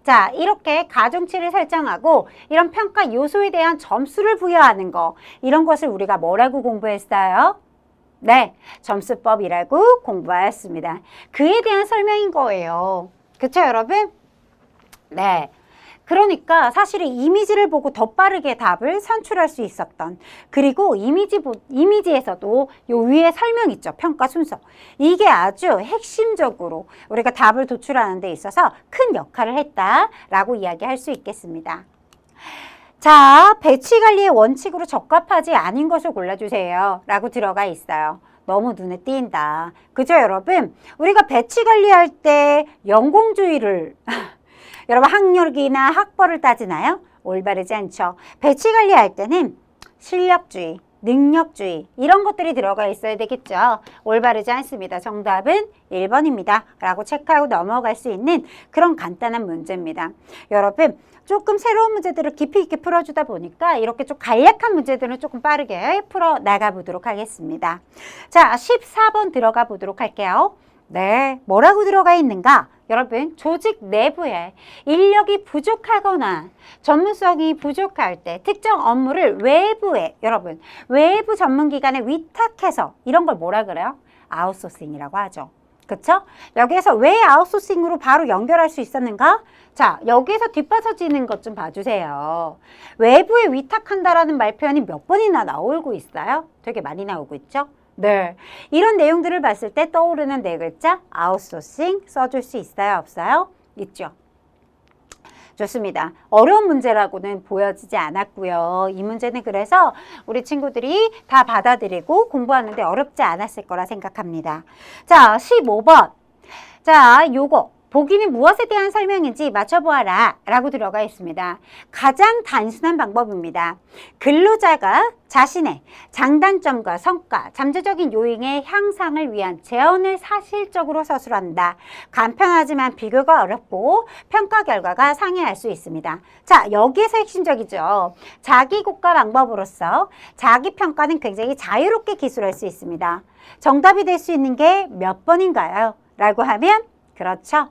자, 이렇게 가중치를 설정하고 이런 평가 요소에 대한 점수를 부여하는 거 이런 것을 우리가 뭐라고 공부했어요? 네, 점수법이라고 공부하였습니다. 그에 대한 설명인 거예요. 그쵸, 여러분? 네. 그러니까 사실 이미지를 보고 더 빠르게 답을 산출할 수 있었던 그리고 이미지에서도 요 위에 설명 있죠. 평가 순서. 이게 아주 핵심적으로 우리가 답을 도출하는 데 있어서 큰 역할을 했다라고 이야기할 수 있겠습니다. 자, 배치관리의 원칙으로 적합하지 않은 것을 골라주세요. 라고 들어가 있어요. 너무 눈에 띄인다. 그죠, 여러분? 우리가 배치관리할 때 연공주의를 여러분 학력이나 학벌을 따지나요? 올바르지 않죠. 배치 관리할 때는 실력주의, 능력주의 이런 것들이 들어가 있어야 되겠죠. 올바르지 않습니다. 정답은 1번입니다. 라고 체크하고 넘어갈 수 있는 그런 간단한 문제입니다. 여러분 조금 새로운 문제들을 깊이 있게 풀어주다 보니까 이렇게 좀 간략한 문제들은 조금 빠르게 풀어 나가보도록 하겠습니다. 자, 14번 들어가 보도록 할게요. 네, 뭐라고 들어가 있는가? 여러분, 조직 내부에 인력이 부족하거나 전문성이 부족할 때 특정 업무를 외부에, 여러분, 외부 전문기관에 위탁해서 이런 걸 뭐라 그래요? 아웃소싱이라고 하죠. 그쵸? 여기에서 왜 아웃소싱으로 바로 연결할 수 있었는가? 자, 여기에서 뒷받쳐지는 것 좀 봐주세요. 외부에 위탁한다라는 말표현이 몇 번이나 나오고 있어요? 되게 많이 나오고 있죠? 네, 이런 내용들을 봤을 때 떠오르는 네 글자 아웃소싱 써줄 수 있어요? 없어요? 있죠. 좋습니다. 어려운 문제라고는 보여지지 않았고요. 이 문제는 그래서 우리 친구들이 다 받아들이고 공부하는데 어렵지 않았을 거라 생각합니다. 자, 15번. 자, 요거 보기는 무엇에 대한 설명인지 맞춰보아라 라고 들어가 있습니다. 가장 단순한 방법입니다. 근로자가 자신의 장단점과 성과, 잠재적인 요인의 향상을 위한 재원을 사실적으로 서술한다. 간편하지만 비교가 어렵고 평가 결과가 상이할 수 있습니다. 자, 여기에서 핵심적이죠. 자기국가 방법으로서 자기평가는 굉장히 자유롭게 기술할 수 있습니다. 정답이 될 수 있는 게 몇 번인가요? 라고 하면 그렇죠.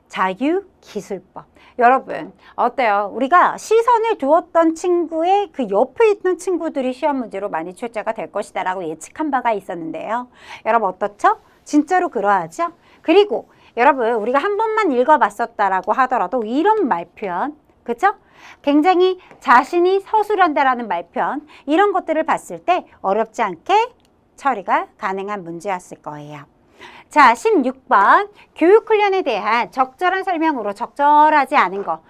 자유기술법. 여러분 어때요? 우리가 시선을 두었던 친구의 그 옆에 있는 친구들이 시험 문제로 많이 출제가 될 것이다 라고 예측한 바가 있었는데요. 여러분 어떻죠? 진짜로 그러하죠? 그리고 여러분 우리가 한 번만 읽어봤었다라고 하더라도 이런 말표현, 그쵸? 굉장히 자신이 서술한다라는 말표현, 이런 것들을 봤을 때 어렵지 않게 처리가 가능한 문제였을 거예요. 자, 16번 교육훈련에 대한 적절한 설명으로 적절하지 않은 거,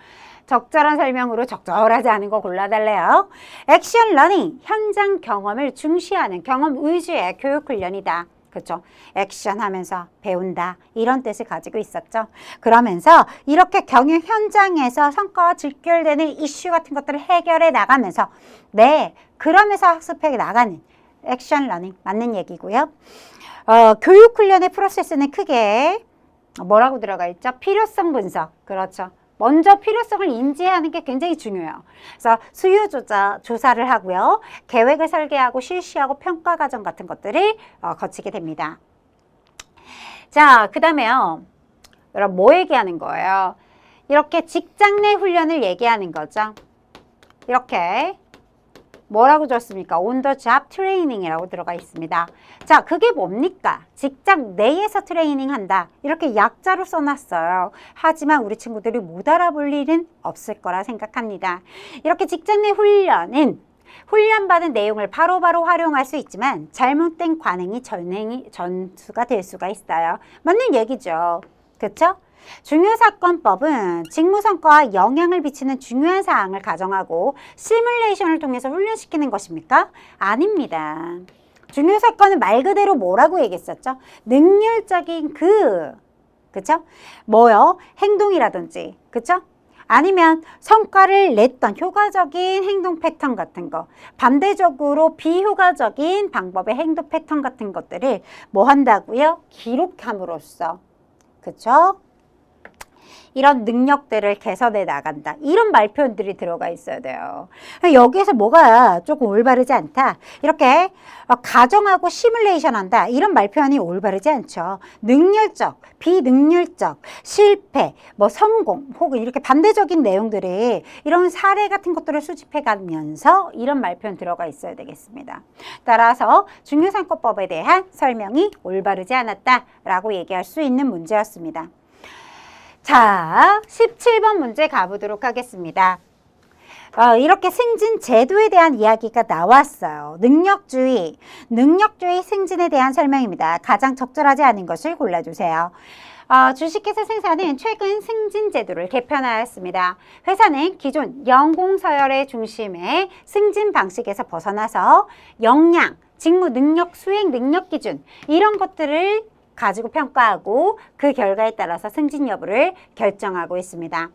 적절한 설명으로 적절하지 않은 거 골라달래요. 액션 러닝, 현장 경험을 중시하는 경험 위주의 교육훈련이다. 그렇죠? 액션 하면서 배운다, 이런 뜻을 가지고 있었죠. 그러면서 이렇게 경영 현장에서 성과와 직결되는 이슈 같은 것들을 해결해 나가면서 그러면서 학습해 나가는 액션 러닝 맞는 얘기고요. 교육훈련의 프로세스는 크게 뭐라고 들어가 있죠? 필요성 분석. 그렇죠. 먼저 필요성을 인지하는 게 굉장히 중요해요. 그래서 수요 조사를 하고요. 계획을 설계하고 실시하고 평가 과정 같은 것들을 거치게 됩니다. 자, 그 다음에요. 여러분 뭐 얘기하는 거예요? 이렇게 직장 내 훈련을 얘기하는 거죠. 이렇게. 뭐라고 줬습니까? On the job training이라고 들어가 있습니다. 자, 그게 뭡니까? 직장 내에서 트레이닝 한다. 이렇게 약자로 써놨어요. 하지만 우리 친구들이 못 알아볼 일은 없을 거라 생각합니다. 이렇게 직장 내 훈련은 훈련받은 내용을 바로바로 활용할 수 있지만 잘못된 관행이 전수가 될 수가 있어요. 맞는 얘기죠. 그렇죠? 중요사건법은 직무성과와 영향을 미치는 중요한 사항을 가정하고 시뮬레이션을 통해서 훈련시키는 것입니까? 아닙니다. 중요사건은 말 그대로 뭐라고 얘기했었죠? 능률적인 그쵸? 뭐요? 행동이라든지, 그쵸? 아니면 성과를 냈던 효과적인 행동 패턴 같은 거, 반대적으로 비효과적인 방법의 행동 패턴 같은 것들을 뭐 한다고요? 기록함으로써, 그쵸? 이런 능력들을 개선해 나간다. 이런 말표현들이 들어가 있어야 돼요. 여기에서 뭐가 조금 올바르지 않다. 이렇게 가정하고 시뮬레이션 한다. 이런 말표현이 올바르지 않죠. 능률적, 비능률적, 실패, 뭐 성공, 혹은 이렇게 반대적인 내용들이 이런 사례 같은 것들을 수집해 가면서 이런 말표현 들어가 있어야 되겠습니다. 따라서 중요사건법에 대한 설명이 올바르지 않았다라고 얘기할 수 있는 문제였습니다. 자, 17번 문제 가보도록 하겠습니다. 이렇게 승진 제도에 대한 이야기가 나왔어요. 능력주의 승진에 대한 설명입니다. 가장 적절하지 않은 것을 골라주세요. 주식회사 생사는 최근 승진 제도를 개편하였습니다. 회사는 기존 연공서열의 중심의 승진 방식에서 벗어나서 역량, 직무 능력, 수행 능력 기준 이런 것들을 가지고 평가하고 그 결과에 따라서 승진 여부를 결정하고 있습니다.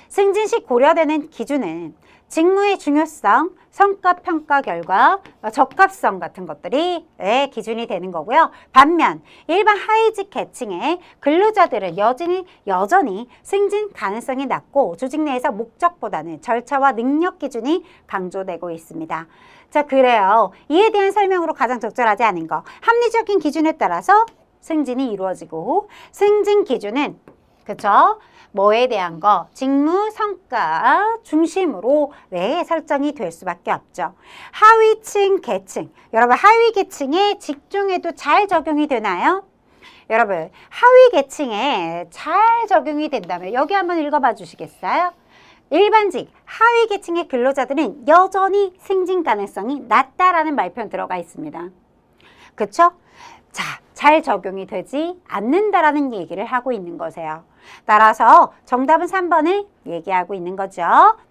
승진 시 고려되는 기준은 직무의 중요성, 성과 평가 결과, 적합성 같은 것들이 기준이 되는 거고요. 반면 일반 하위직 계층의 근로자들은 여전히 승진 가능성이 낮고 조직 내에서 목적보다는 절차와 능력 기준이 강조되고 있습니다. 자, 그래요. 이에 대한 설명으로 가장 적절하지 않은 거. 합리적인 기준에 따라서 승진이 이루어지고 승진 기준은 그쵸? 뭐에 대한 거? 직무, 성과 중심으로 설정이 될 수밖에 없죠. 하위층, 계층. 여러분 하위 계층의 직종에도 잘 적용이 되나요? 여러분 하위 계층에 잘 적용이 된다면 여기 한번 읽어봐 주시겠어요? 일반직, 하위 계층의 근로자들은 여전히 승진 가능성이 낮다라는 말표현 들어가 있습니다. 그쵸? 자, 잘 적용이 되지 않는다라는 얘기를 하고 있는 거세요. 따라서 정답은 3번을 얘기하고 있는 거죠.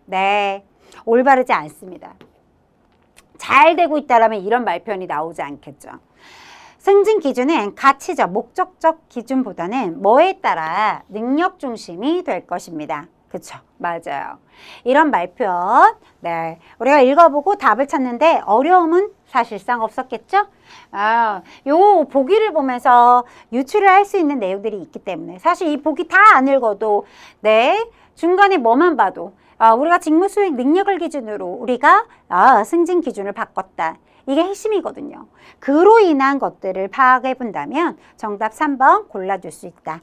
네, 올바르지 않습니다. 잘 되고 있다라면 이런 말표현이 나오지 않겠죠. 승진 기준은 가치적, 목적적 기준보다는 뭐에 따라 능력 중심이 될 것입니다. 그쵸? 맞아요. 이런 말표현, 네, 우리가 읽어보고 답을 찾는데 어려움은 사실상 없었겠죠? 요 보기를 보면서 유추를 할 수 있는 내용들이 있기 때문에 사실 이 보기 다 안 읽어도 네, 중간에 뭐만 봐도 우리가 직무 수행 능력을 기준으로 우리가 승진 기준을 바꿨다. 이게 핵심이거든요. 그로 인한 것들을 파악해 본다면 정답 3번 골라줄 수 있다.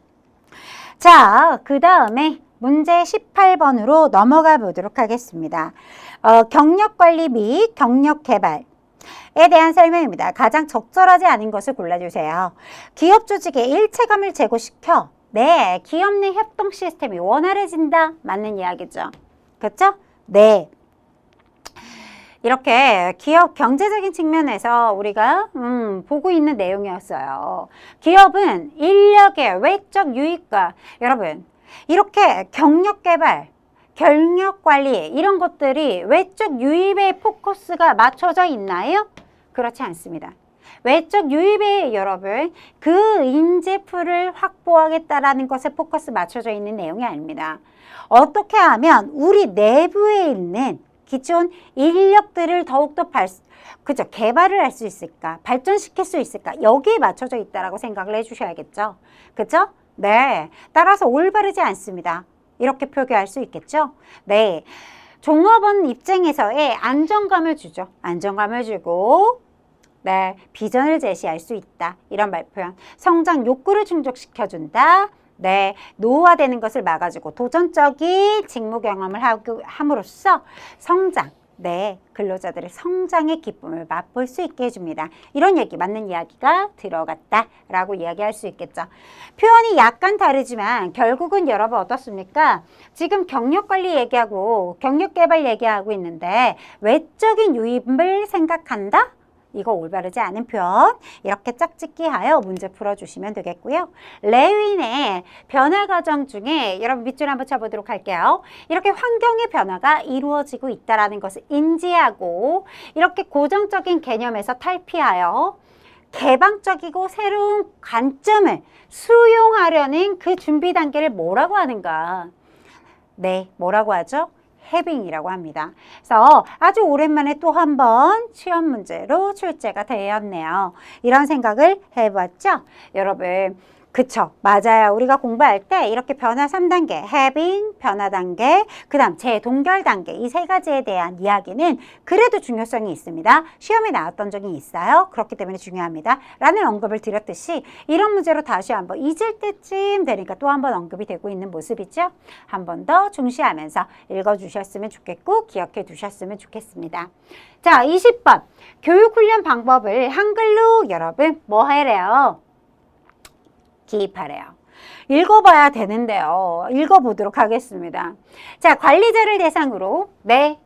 자, 그 다음에 문제 18번으로 넘어가 보도록 하겠습니다. 경력관리 및 경력개발에 대한 설명입니다. 가장 적절하지 않은 것을 골라주세요. 기업 조직의 일체감을 제고시켜 네, 기업 내 협동 시스템이 원활해진다. 맞는 이야기죠. 그렇죠? 네. 이렇게 기업 경제적인 측면에서 우리가 보고 있는 내용이었어요. 기업은 인력의 외적 유익과 여러분 이렇게 경력개발, 경력관리 이런 것들이 외적 유입에 포커스가 맞춰져 있나요? 그렇지 않습니다. 외적 유입에 여러분 그 인재풀을 확보하겠다라는 것에 포커스 맞춰져 있는 내용이 아닙니다. 어떻게 하면 우리 내부에 있는 기존 인력들을 더욱더 개발을 할 수 있을까? 발전시킬 수 있을까? 여기에 맞춰져 있다라고 생각을 해주셔야겠죠. 그죠? 네. 따라서 올바르지 않습니다. 이렇게 표기할 수 있겠죠? 네. 종업원 입장에서의 안정감을 주죠. 안정감을 주고 네, 비전을 제시할 수 있다. 이런 말표현. 성장 욕구를 충족시켜준다. 네, 노후화되는 것을 막아주고 도전적인 직무 경험을 함으로써 성장, 네, 근로자들의 성장의 기쁨을 맛볼 수 있게 해줍니다. 이런 얘기, 맞는 이야기가 들어갔다라고 이야기할 수 있겠죠. 표현이 약간 다르지만 결국은 여러분 어떻습니까? 지금 경력관리 얘기하고 경력개발 얘기하고 있는데 외적인 유입을 생각한다? 이거 올바르지 않은 표현 이렇게 짝짓기하여 문제 풀어주시면 되겠고요. 레윈의 변화 과정 중에 여러분 밑줄 한번 쳐보도록 할게요. 이렇게 환경의 변화가 이루어지고 있다는 것을 인지하고 이렇게 고정적인 개념에서 탈피하여 개방적이고 새로운 관점을 수용하려는 그 준비 단계를 뭐라고 하는가? 네, 뭐라고 하죠? 해빙이라고 합니다. 그래서 아주 오랜만에 또 한 번 시험 문제로 출제가 되었네요. 이런 생각을 해봤죠? 여러분, 그쵸? 맞아요. 우리가 공부할 때 이렇게 변화 3단계, 해빙, 변화 단계, 그 다음 재동결 단계 이 세 가지에 대한 이야기는 그래도 중요성이 있습니다. 시험에 나왔던 적이 있어요. 그렇기 때문에 중요합니다. 라는 언급을 드렸듯이 이런 문제로 다시 한번 잊을 때쯤 되니까 또 한 번 언급이 되고 있는 모습이죠. 한 번 더 중시하면서 읽어주셨으면 좋겠고 기억해 두셨으면 좋겠습니다. 자, 20번 교육훈련 방법을 한글로 여러분 뭐 하래요? 기입하래요. 읽어봐야 되는데요. 읽어보도록 하겠습니다. 자, 관리자를 대상으로 네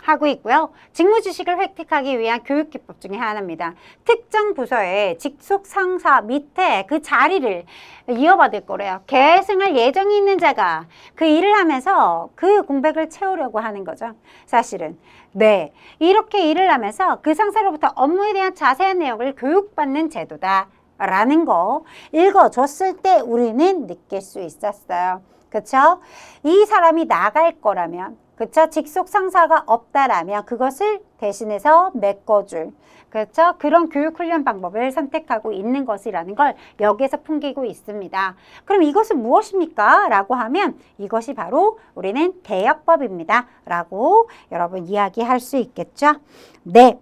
하고 있고요. 직무 지식을 획득하기 위한 교육 기법 중에 하나입니다. 특정 부서의 직속 상사 밑에 그 자리를 이어받을 거래요. 계승할 예정이 있는 자가 그 일을 하면서 그 공백을 채우려고 하는 거죠. 사실은. 네, 이렇게 일을 하면서 그 상사로부터 업무에 대한 자세한 내용을 교육받는 제도다. 라는 거 읽어줬을 때 우리는 느낄 수 있었어요. 그쵸? 이 사람이 나갈 거라면, 그쵸? 직속 상사가 없다라면 그것을 대신해서 메꿔줄, 그렇죠? 그런 교육훈련 방법을 선택하고 있는 것이라는 걸 여기에서 풍기고 있습니다. 그럼 이것은 무엇입니까? 라고 하면 이것이 바로 우리는 대역법입니다. 라고 여러분 이야기할 수 있겠죠? 네.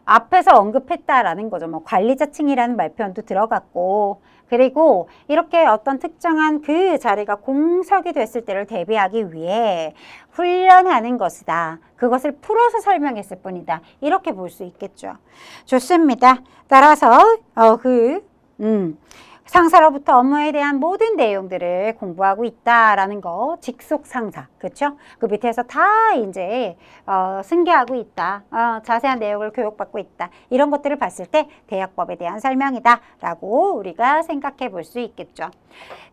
앞에서 언급했다라는 거죠. 관리자층이라는 말표현도 들어갔고, 그리고 이렇게 어떤 특정한 그 자리가 공석이 됐을 때를 대비하기 위해 훈련하는 것이다. 그것을 풀어서 설명했을 뿐이다. 이렇게 볼 수 있겠죠. 좋습니다. 따라서 상사로부터 업무에 대한 모든 내용들을 공부하고 있다라는 거, 직속 상사, 그렇죠? 그 밑에서 다 이제 승계하고 있다, 자세한 내용을 교육받고 있다, 이런 것들을 봤을 때 대역법에 대한 설명이다라고 우리가 생각해 볼 수 있겠죠.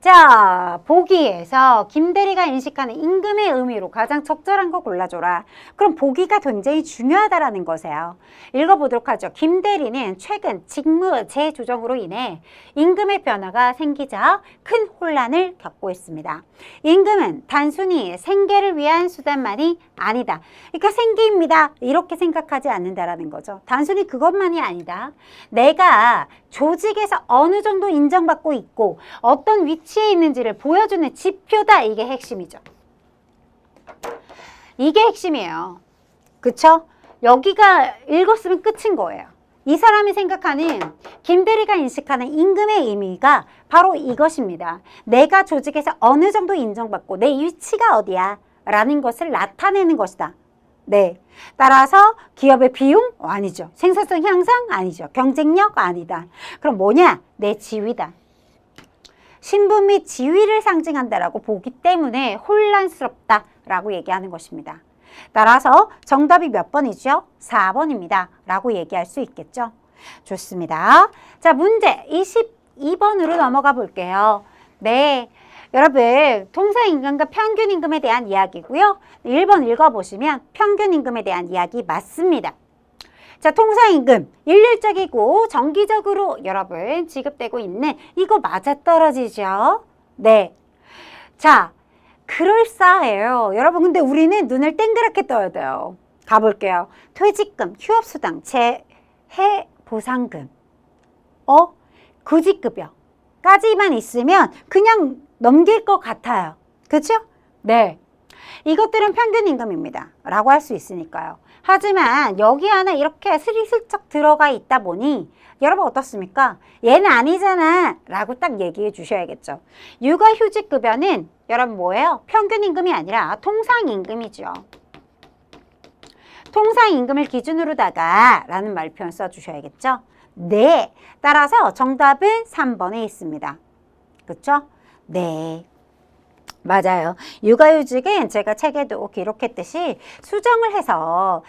자, 보기에서 김대리가 인식하는 임금의 의미로 가장 적절한 거 골라줘라. 그럼 보기가 굉장히 중요하다라는 거세요. 읽어보도록 하죠. 김대리는 최근 직무 재조정으로 인해 임금의 변화가 생기자 큰 혼란을 겪고 있습니다. 임금은 단순히 생계를 위한 수단만이 아니다. 그러니까 생계입니다. 이렇게 생각하지 않는다라는 거죠. 단순히 그것만이 아니다. 내가 조직에서 어느 정도 인정받고 있고 어떤 위치에 있는지를 보여주는 지표다. 이게 핵심이죠. 이게 핵심이에요. 그쵸? 여기가 읽었으면 끝인 거예요. 이 사람이 생각하는 김대리가 인식하는 임금의 의미가 바로 이것입니다. 내가 조직에서 어느 정도 인정받고 내 위치가 어디야 라는 것을 나타내는 것이다. 네. 따라서 기업의 비용? 아니죠. 생산성 향상? 아니죠. 경쟁력? 아니다. 그럼 뭐냐? 내 지위다. 신분 및 지위를 상징한다라고 보기 때문에 혼란스럽다라고 얘기하는 것입니다. 따라서 정답이 몇 번이죠? 4번입니다. 라고 얘기할 수 있겠죠? 좋습니다. 자, 문제 22번으로 넘어가 볼게요. 네. 여러분, 통상임금과 평균임금에 대한 이야기고요. 1번 읽어보시면 평균임금에 대한 이야기 맞습니다. 자, 통상임금, 일률적이고 정기적으로 여러분 지급되고 있는 이거 맞아떨어지죠? 네. 자, 그럴싸해요. 여러분, 근데 우리는 눈을 땡그랗게 떠야 돼요. 가볼게요. 퇴직금, 휴업수당, 재해보상금, 구직급여까지만 있으면 그냥 넘길 것 같아요. 그렇죠? 네. 이것들은 평균임금입니다. 라고 할 수 있으니까요. 하지만 여기 하나 이렇게 스리슬쩍 들어가 있다 보니 여러분 어떻습니까? 얘는 아니잖아 라고 딱 얘기해 주셔야겠죠. 육아휴직급여는 여러분 뭐예요? 평균임금이 아니라 통상임금이죠. 통상임금을 기준으로다가 라는 말표현 써주셔야겠죠. 네. 따라서 정답은 3번에 있습니다. 그렇죠? 네. 맞아요. 육아휴직은 제가 책에도 기록했듯이 수정을 해서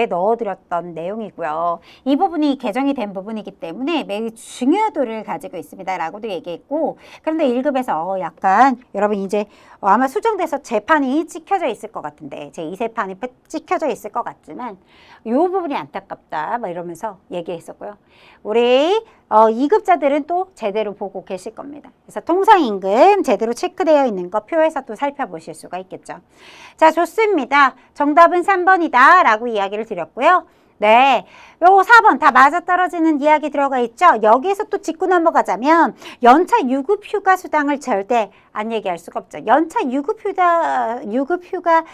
넣어드렸던 내용이고요. 이 부분이 개정이 된 부분이기 때문에 매우 중요도를 가지고 있습니다. 라고도 얘기했고, 그런데 1급에서 약간 여러분 이제 아마 수정돼서 재판이 찍혀져 있을 것 같은데, 제 2세판이 찍혀져 있을 것 같지만 이 부분이 안타깝다 막 이러면서 얘기했었고요. 우리 2급자들은 또 제대로 보고 계실 겁니다. 그래서 통상임금 제대로 체크되어 있는 거 표에서 또 살펴보실 수가 있겠죠. 자, 좋습니다. 정답은 3번이다 라고 이야기를 드렸고요. 네, 요거 4번 다 맞아떨어지는 이야기 들어가 있죠. 여기에서 또 짚고 넘어가자면 연차 유급휴가 수당을 절대 안 얘기할 수가 없죠. 연차 유급휴가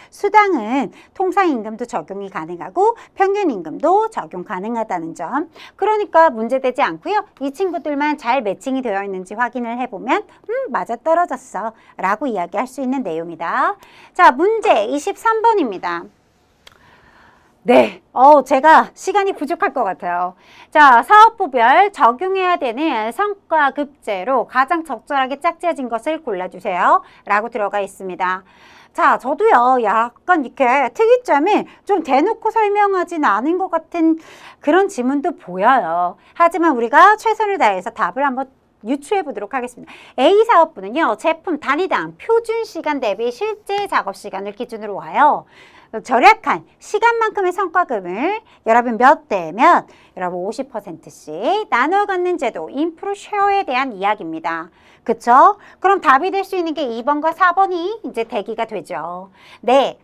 수당은 통상임금도 적용이 가능하고 평균임금도 적용 가능하다는 점. 그러니까 문제되지 않고요. 이 친구들만 잘 매칭이 되어 있는지 확인을 해보면 맞아떨어졌어 라고 이야기할 수 있는 내용이다. 자, 문제 23번입니다. 네, 제가 시간이 부족할 것 같아요. 자, 사업부별 적용해야 되는 성과급제로 가장 적절하게 짝지어진 것을 골라주세요. 라고 들어가 있습니다. 자, 저도요, 약간 이렇게 특이점이 좀 대놓고 설명하진 않은 것 같은 그런 지문도 보여요. 하지만 우리가 최선을 다해서 답을 한번 유추해 보도록 하겠습니다. A사업부는요, 제품 단위당 표준 시간 대비 실제 작업 시간을 기준으로 하여 절약한 시간만큼의 성과금을 여러분 몇 대면 여러분 50%씩 나눠 갖는 제도 인프로 쉐어에 대한 이야기입니다. 그쵸? 그럼 답이 될 수 있는 게 2번과 4번이 이제 대기가 되죠. 네.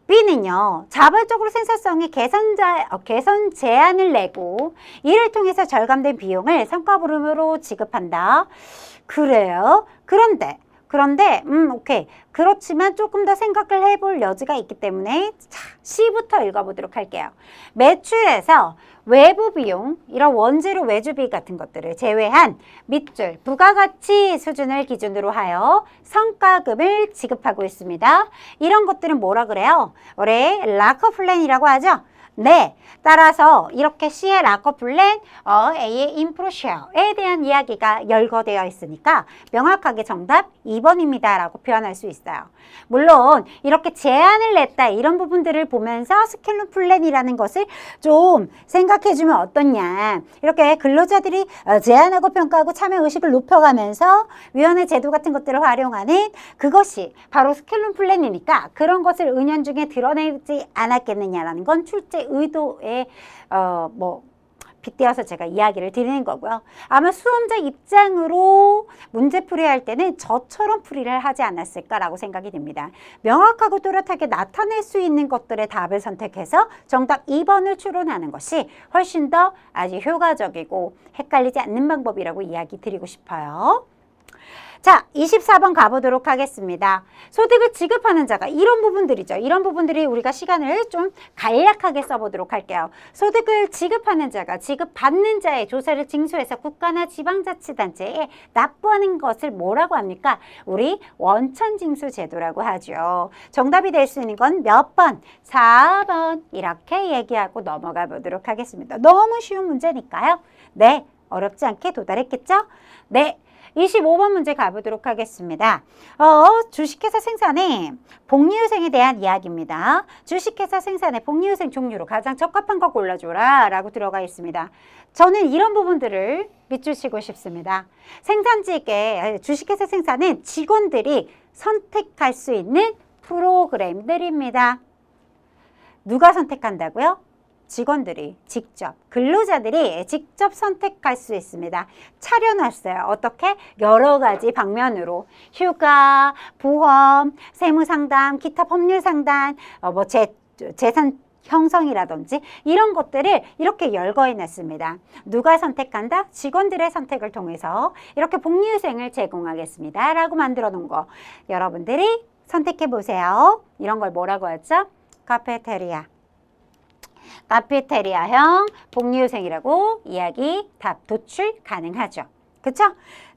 B는요, 자발적으로 생산성의 개선 제한을 내고 이를 통해서 절감된 비용을 성과보름으로 지급한다. 그래요. 그런데 오케이. 그렇지만 조금 더 생각을 해볼 여지가 있기 때문에 자, C부터 읽어보도록 할게요. 매출에서 외부 비용, 이런 원재료 외주비 같은 것들을 제외한 밑줄, 부가가치 수준을 기준으로 하여 성과급을 지급하고 있습니다. 이런 것들은 뭐라 그래요? 우리 락커플랜이라고 하죠? 네, 따라서 이렇게 C의 락커 플랜, A의 인프로쉐어에 대한 이야기가 열거되어 있으니까 명확하게 정답 2번입니다 라고 표현할 수 있어요. 물론 이렇게 제안을 냈다 이런 부분들을 보면서 스켈론 플랜이라는 것을 좀 생각해주면 어떻냐. 이렇게 근로자들이 제안하고 평가하고 참여의식을 높여가면서 위원회 제도 같은 것들을 활용하는 그것이 바로 스켈론 플랜이니까 그런 것을 은연중에 드러내지 않았겠느냐라는 건 출제 의도에 빗대어서 제가 이야기를 드리는 거고요. 아마 수험자 입장으로 문제 풀이할 때는 저처럼 풀이를 하지 않았을까라고 생각이 됩니다. 명확하고 또렷하게 나타낼 수 있는 것들의 답을 선택해서 정답 2번을 추론하는 것이 훨씬 더 아주 효과적이고 헷갈리지 않는 방법이라고 이야기 드리고 싶어요. 자, 24번 가보도록 하겠습니다. 소득을 지급하는 자가 이런 부분들이죠. 이런 부분들이 우리가 시간을 좀 간략하게 써보도록 할게요. 소득을 지급하는 자가 지급받는 자의 조세를 징수해서 국가나 지방자치단체에 납부하는 것을 뭐라고 합니까? 우리 원천징수 제도라고 하죠. 정답이 될 수 있는 건 몇 번? 4번 이렇게 얘기하고 넘어가 보도록 하겠습니다. 너무 쉬운 문제니까요. 네, 어렵지 않게 도달했겠죠? 네. 25번 문제 가보도록 하겠습니다. 주식회사 생산의 복리후생에 대한 이야기입니다. 주식회사 생산의 복리후생 종류로 가장 적합한 거 골라줘라 라고 들어가 있습니다. 저는 이런 부분들을 밑주시고 싶습니다. 생산직의 주식회사 생산은 직원들이 선택할 수 있는 프로그램들입니다. 누가 선택한다고요? 직원들이 직접, 근로자들이 직접 선택할 수 있습니다. 차려놨어요. 어떻게? 여러 가지 방면으로 휴가, 보험, 세무상담, 기타 법률상담, 재산 형성이라든지 이런 것들을 이렇게 열거해놨습니다. 누가 선택한다? 직원들의 선택을 통해서 이렇게 복리후생을 제공하겠습니다. 라고 만들어 놓은 거 여러분들이 선택해 보세요. 이런 걸 뭐라고 하죠? 카페테리아. 카페테리아형 복리후생이라고 이야기 답 도출 가능하죠. 그쵸?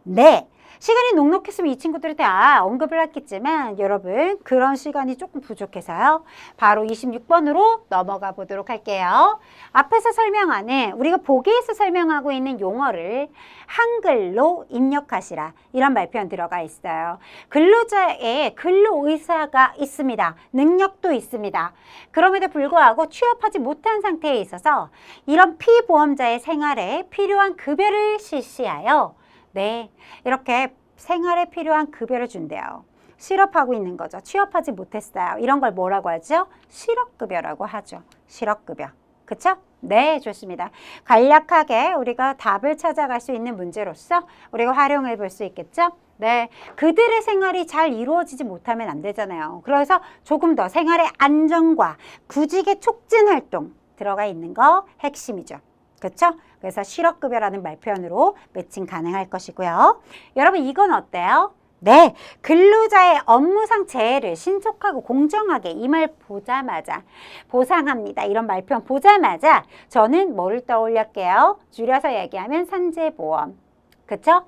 네. 시간이 넉넉했으면 이 친구들이 다 언급을 했겠지만 여러분 그런 시간이 조금 부족해서요. 바로 26번으로 넘어가 보도록 할게요. 앞에서 설명하는 우리가 보기에서 설명하고 있는 용어를 한글로 입력하시라. 이런 말표현 들어가 있어요. 근로자의 근로의사가 있습니다. 능력도 있습니다. 그럼에도 불구하고 취업하지 못한 상태에 있어서 이런 피보험자의 생활에 필요한 급여를 실시하여 네, 이렇게 생활에 필요한 급여를 준대요. 실업하고 있는 거죠. 취업하지 못했어요. 이런 걸 뭐라고 하죠? 실업급여라고 하죠. 실업급여. 그쵸? 네, 좋습니다. 간략하게 우리가 답을 찾아갈 수 있는 문제로서 우리가 활용해 볼 수 있겠죠? 네, 그들의 생활이 잘 이루어지지 못하면 안 되잖아요. 그래서 조금 더 생활의 안정과 구직의 촉진 활동 들어가 있는 거 핵심이죠. 그렇죠? 그래서 실업급여라는 말표현으로 매칭 가능할 것이고요. 여러분 이건 어때요? 네, 근로자의 업무상 재해를 신속하고 공정하게 이 말 보자마자 보상합니다. 이런 말표현 보자마자 저는 뭐를 떠올릴게요? 줄여서 얘기하면 산재보험. 그렇죠?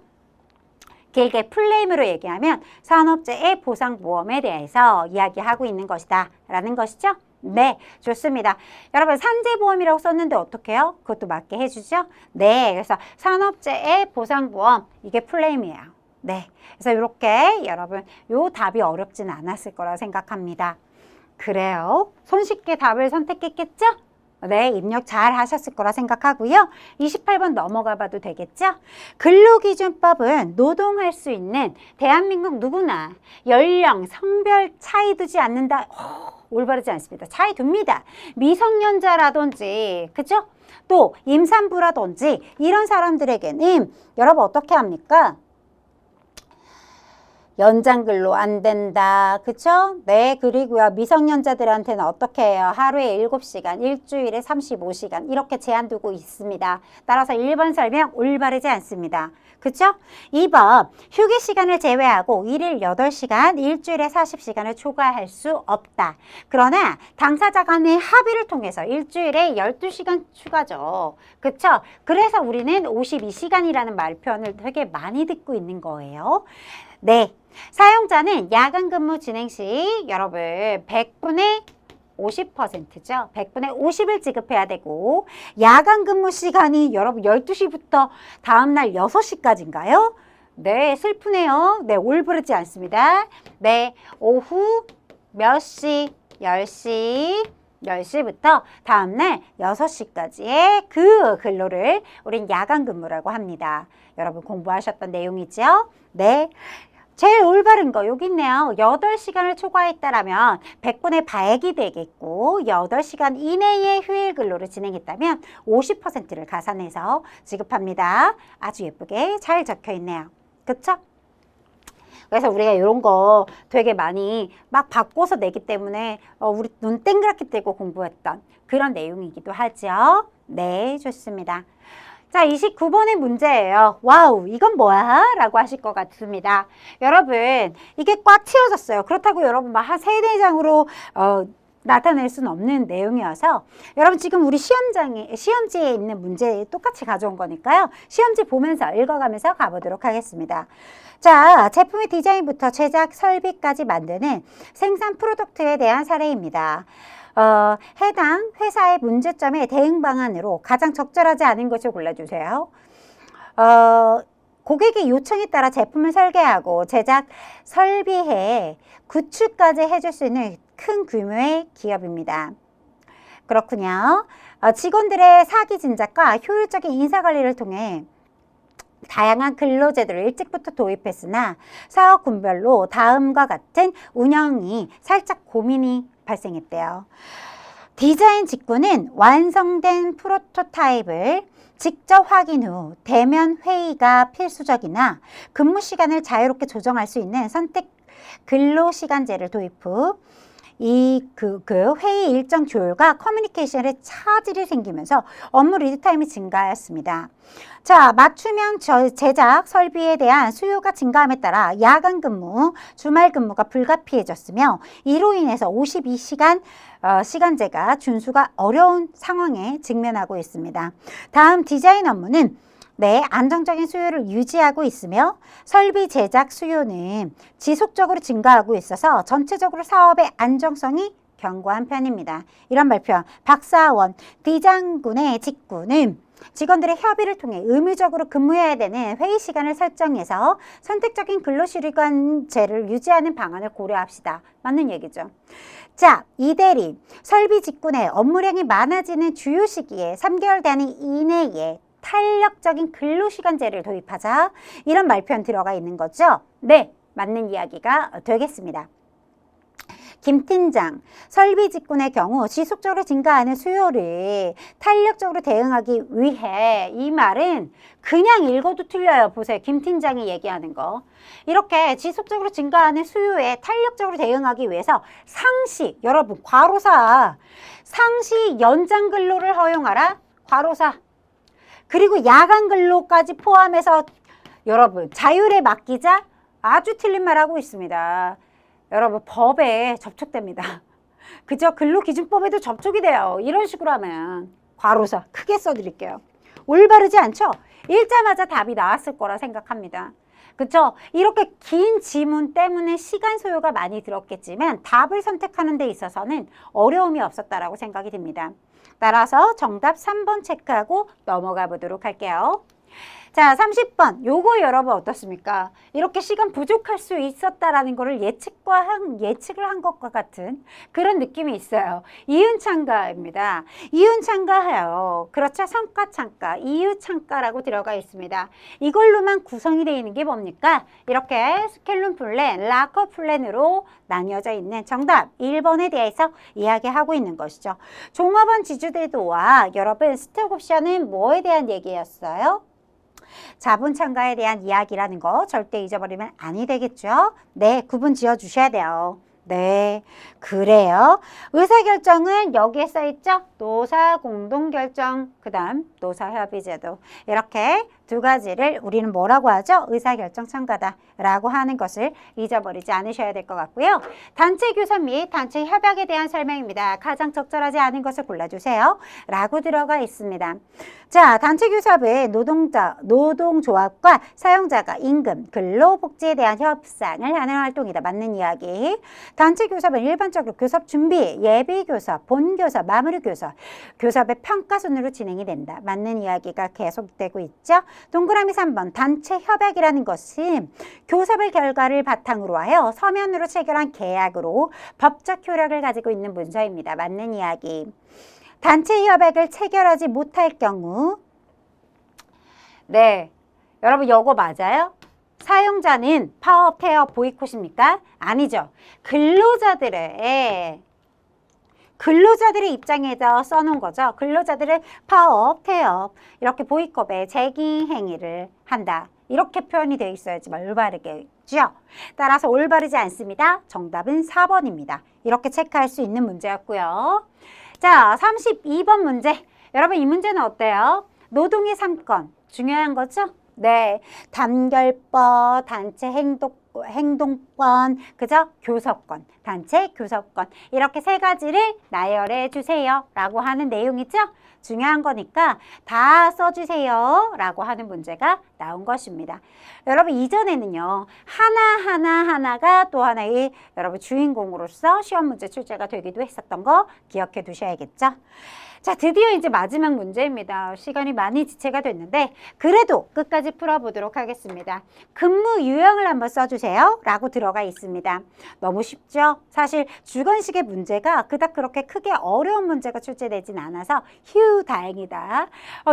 길게 풀네임으로 얘기하면 산업재해 보상보험에 대해서 이야기하고 있는 것이다 라는 것이죠. 네, 좋습니다. 여러분 산재보험이라고 썼는데 어떻게 해요? 그것도 맞게 해주죠? 네, 그래서 산업재해 보상보험 이게 풀네임이에요. 네, 그래서 이렇게 여러분 요 답이 어렵진 않았을 거라고 생각합니다. 그래요? 손쉽게 답을 선택했겠죠? 네, 입력 잘 하셨을 거라 생각하고요. 28번 넘어가 봐도 되겠죠? 근로기준법은 노동할 수 있는 대한민국 누구나 연령, 성별 차이 두지 않는다. 올바르지 않습니다. 차이 둡니다. 미성년자라든지, 그죠? 또 임산부라든지 이런 사람들에게는 여러분 어떻게 합니까? 연장 근로 안 된다. 그쵸? 네, 그리고요. 미성년자들한테는 어떻게 해요? 하루에 7시간, 일주일에 35시간 이렇게 제한 두고 있습니다. 따라서 1번 설명 올바르지 않습니다. 그쵸? 2번 휴게 시간을 제외하고 일일 8시간, 일주일에 40시간을 초과할 수 없다. 그러나 당사자 간의 합의를 통해서 일주일에 12시간 추가죠. 그쵸? 그래서 우리는 52시간이라는 말표현을 되게 많이 듣고 있는 거예요. 네. 사용자는 야간 근무 진행 시 여러분 100분의 50%죠. 100분의 50을 지급해야 되고 야간 근무 시간이 여러분 12시부터 다음날 6시까지인가요? 네, 슬프네요. 네, 올바르지 않습니다. 네, 오후 몇 시? 10시. 10시부터 다음날 6시까지의 그 근로를 우린 야간 근무라고 합니다. 여러분 공부하셨던 내용이죠? 네. 제일 올바른 거 여기 있네요. 8시간을 초과했다라면 100분의 100이 되겠고 8시간 이내에 휴일 근로를 진행했다면 50%를 가산해서 지급합니다. 아주 예쁘게 잘 적혀 있네요. 그쵸? 그래서 우리가 이런 거 되게 많이 막 바꿔서 내기 때문에 우리 눈 땡그랗게 뜨고 공부했던 그런 내용이기도 하죠. 네, 좋습니다. 자, 29번의 문제예요. 와우, 이건 뭐야? 라고 하실 것 같습니다. 여러분, 이게 꽉 채워졌어요. 그렇다고 여러분 막 한 3-4장으로 나타낼 수는 없는 내용이어서 여러분 지금 우리 시험지에 있는 문제 똑같이 가져온 거니까요. 시험지 보면서 읽어가면서 가보도록 하겠습니다. 자, 제품의 디자인부터 제작, 설비까지 만드는 생산 프로덕트에 대한 사례입니다. 해당 회사의 문제점에 대응 방안으로 가장 적절하지 않은 것을 골라주세요. 고객의 요청에 따라 제품을 설계하고 제작, 설비해, 구축까지 해줄 수 있는 큰 규모의 기업입니다. 그렇군요. 직원들의 사기 진작과 효율적인 인사관리를 통해 다양한 근로제도를 일찍부터 도입했으나 사업 군별로 다음과 같은 운영이 살짝 고민이 발생했대요. 디자인 직후는 완성된 프로토타입을 직접 확인 후 대면 회의가 필수적이나 근무 시간을 자유롭게 조정할 수 있는 선택 근로시간제를 도입 후 그 회의 일정 조율과 커뮤니케이션에 차질이 생기면서 업무 리드타임이 증가하였습니다. 자, 맞춤형 제작 설비에 대한 수요가 증가함에 따라 야간 근무, 주말 근무가 불가피해졌으며 이로 인해서 52시간 시간제가 준수가 어려운 상황에 직면하고 있습니다. 다음 디자인 업무는 안정적인 수요를 유지하고 있으며 설비 제작 수요는 지속적으로 증가하고 있어서 전체적으로 사업의 안정성이 견고한 편입니다. 이런 발표, 박사원, 디장군의 직구는 직원들의 협의를 통해 의무적으로 근무해야 되는 회의 시간을 설정해서 선택적인 근로시간제를 유지하는 방안을 고려합시다. 맞는 얘기죠. 자, 이대리, 설비 직군의 업무량이 많아지는 주요 시기에 3개월 단위 이내에 탄력적인 근로시간제를 도입하자. 이런 말표현 들어가 있는 거죠. 네, 맞는 이야기가 되겠습니다. 김 팀장, 설비 직군의 경우 지속적으로 증가하는 수요를 탄력적으로 대응하기 위해 이 말은 그냥 읽어도 틀려요. 보세요. 김 팀장이 얘기하는 거. 이렇게 지속적으로 증가하는 수요에 탄력적으로 대응하기 위해서 상시, 여러분 과로사, 상시 연장 근로를 허용하라. 과로사. 그리고 야간 근로까지 포함해서 여러분 자율에 맡기자. 아주 틀린 말 하고 있습니다. 여러분 법에 접촉됩니다. 그죠? 근로기준법에도 접촉이 돼요. 이런 식으로 하면 과로사 크게 써드릴게요. 올바르지 않죠? 읽자마자 답이 나왔을 거라 생각합니다. 그쵸? 이렇게 긴 지문 때문에 시간 소요가 많이 들었겠지만 답을 선택하는 데 있어서는 어려움이 없었다라고 생각이 듭니다. 따라서 정답 3번 체크하고 넘어가 보도록 할게요. 자, 30번. 요거 여러분 어떻습니까? 이렇게 시간 부족할 수 있었다라는 거를 예측을 한 것과 같은 그런 느낌이 있어요. 이윤창가입니다. 이윤창가해요. 그렇죠? 성과창가, 이유창가라고 들어가 있습니다. 이걸로만 구성이 되어 있는 게 뭡니까? 이렇게 스켈론 플랜, 라커 플랜으로 나뉘어져 있는 정답 1번에 대해서 이야기하고 있는 것이죠. 종합원 지주대도와 여러분 스톡 옵션은 뭐에 대한 얘기였어요? 자본 참가에 대한 이야기라는 거 절대 잊어버리면 아니 되겠죠? 네, 구분 지어 주셔야 돼요. 네, 그래요. 의사결정은 여기에 써있죠? 노사 공동결정, 그 다음 노사협의제도 이렇게 두 가지를 우리는 뭐라고 하죠? 의사결정 첨가다라고 하는 것을 잊어버리지 않으셔야 될 것 같고요. 단체 교섭 및 단체 협약에 대한 설명입니다. 가장 적절하지 않은 것을 골라주세요. 라고 들어가 있습니다. 자, 단체 교섭은 노동조합과 사용자가 임금, 근로, 복지에 대한 협상을 하는 활동이다. 맞는 이야기. 단체 교섭은 일반적으로 교섭 준비, 예비 교섭, 본 교섭, 마무리 교섭, 교섭의 평가 순으로 진행이 된다. 맞는 이야기가 계속되고 있죠. 동그라미 3번 단체 협약이라는 것은 교섭의 결과를 바탕으로 하여 서면으로 체결한 계약으로 법적 효력을 가지고 있는 문서입니다. 맞는 이야기. 단체 협약을 체결하지 못할 경우 네, 여러분 요거 맞아요? 사용자는 파업, 태업, 보이콧입니까? 아니죠. 근로자들의 입장에서 써놓은 거죠. 근로자들의 파업, 태업, 이렇게 보이콧에 재기 행위를 한다. 이렇게 표현이 되어 있어야지 올바르겠죠. 따라서 올바르지 않습니다. 정답은 4번입니다. 이렇게 체크할 수 있는 문제였고요. 자, 32번 문제. 여러분 이 문제는 어때요? 노동의 3권. 중요한 거죠? 네. 단결법, 단체 행동권, 그죠? 교섭권, 단체 교섭권. 이렇게 세 가지를 나열해 주세요. 라고 하는 내용이죠? 중요한 거니까 다 써주세요. 라고 하는 문제가 나온 것입니다. 여러분 이전에는요. 하나가 또 하나의 여러분 주인공으로서 시험 문제 출제가 되기도 했었던 거 기억해 두셔야겠죠? 자, 드디어 이제 마지막 문제입니다. 시간이 많이 지체가 됐는데 그래도 끝까지 풀어보도록 하겠습니다. 근무 유형을 한번 써주세요. 라고 들어가 있습니다. 너무 쉽죠? 사실 주관식의 문제가 그닥 그렇게 크게 어려운 문제가 출제되진 않아서 휴 다행이다.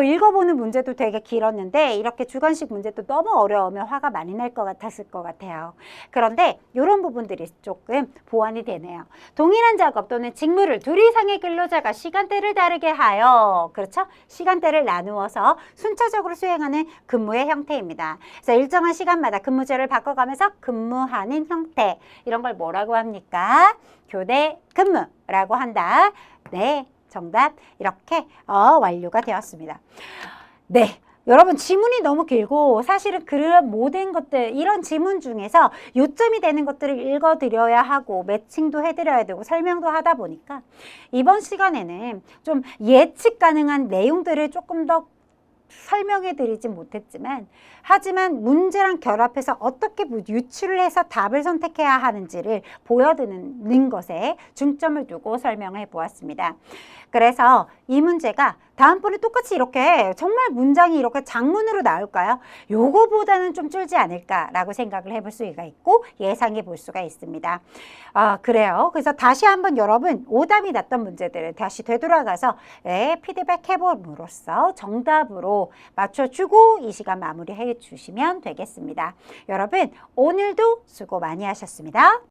읽어보는 문제도 되게 길었는데 이렇게 주관식 문제도 너무 어려우면 화가 많이 날 것 같았을 것 같아요. 그런데 이런 부분들이 조금 보완이 되네요. 동일한 작업 또는 직무를 둘 이상의 근로자가 시간대를 다르게 하여 그렇죠? 시간대를 나누어서 순차적으로 수행하는 근무의 형태입니다. 그래서 일정한 시간마다 근무제를 바꿔가면서 근무하는 형태 이런 걸 뭐라고 합니까? 교대 근무라고 한다. 네, 정답 이렇게 완료가 되었습니다. 네. 여러분 지문이 너무 길고 사실은 그런 모든 것들 이런 지문 중에서 요점이 되는 것들을 읽어드려야 하고 매칭도 해드려야 되고 설명도 하다 보니까 이번 시간에는 좀 예측 가능한 내용들을 조금 더 설명해 드리지 못했지만 하지만 문제랑 결합해서 어떻게 유추를 해서 답을 선택해야 하는지를 보여드리는 것에 중점을 두고 설명을 해보았습니다. 그래서 이 문제가 다음번에 똑같이 이렇게 정말 문장이 이렇게 장문으로 나올까요? 요거보다는 좀 줄지 않을까라고 생각을 해볼 수가 있고 예상해 볼 수가 있습니다. 그래요. 그래서 다시 한번 여러분 오답이 났던 문제들을 다시 되돌아가서 피드백 해봄으로써 정답으로 맞춰주고 이 시간 마무리해 주시면 되겠습니다. 여러분 오늘도 수고 많이 하셨습니다.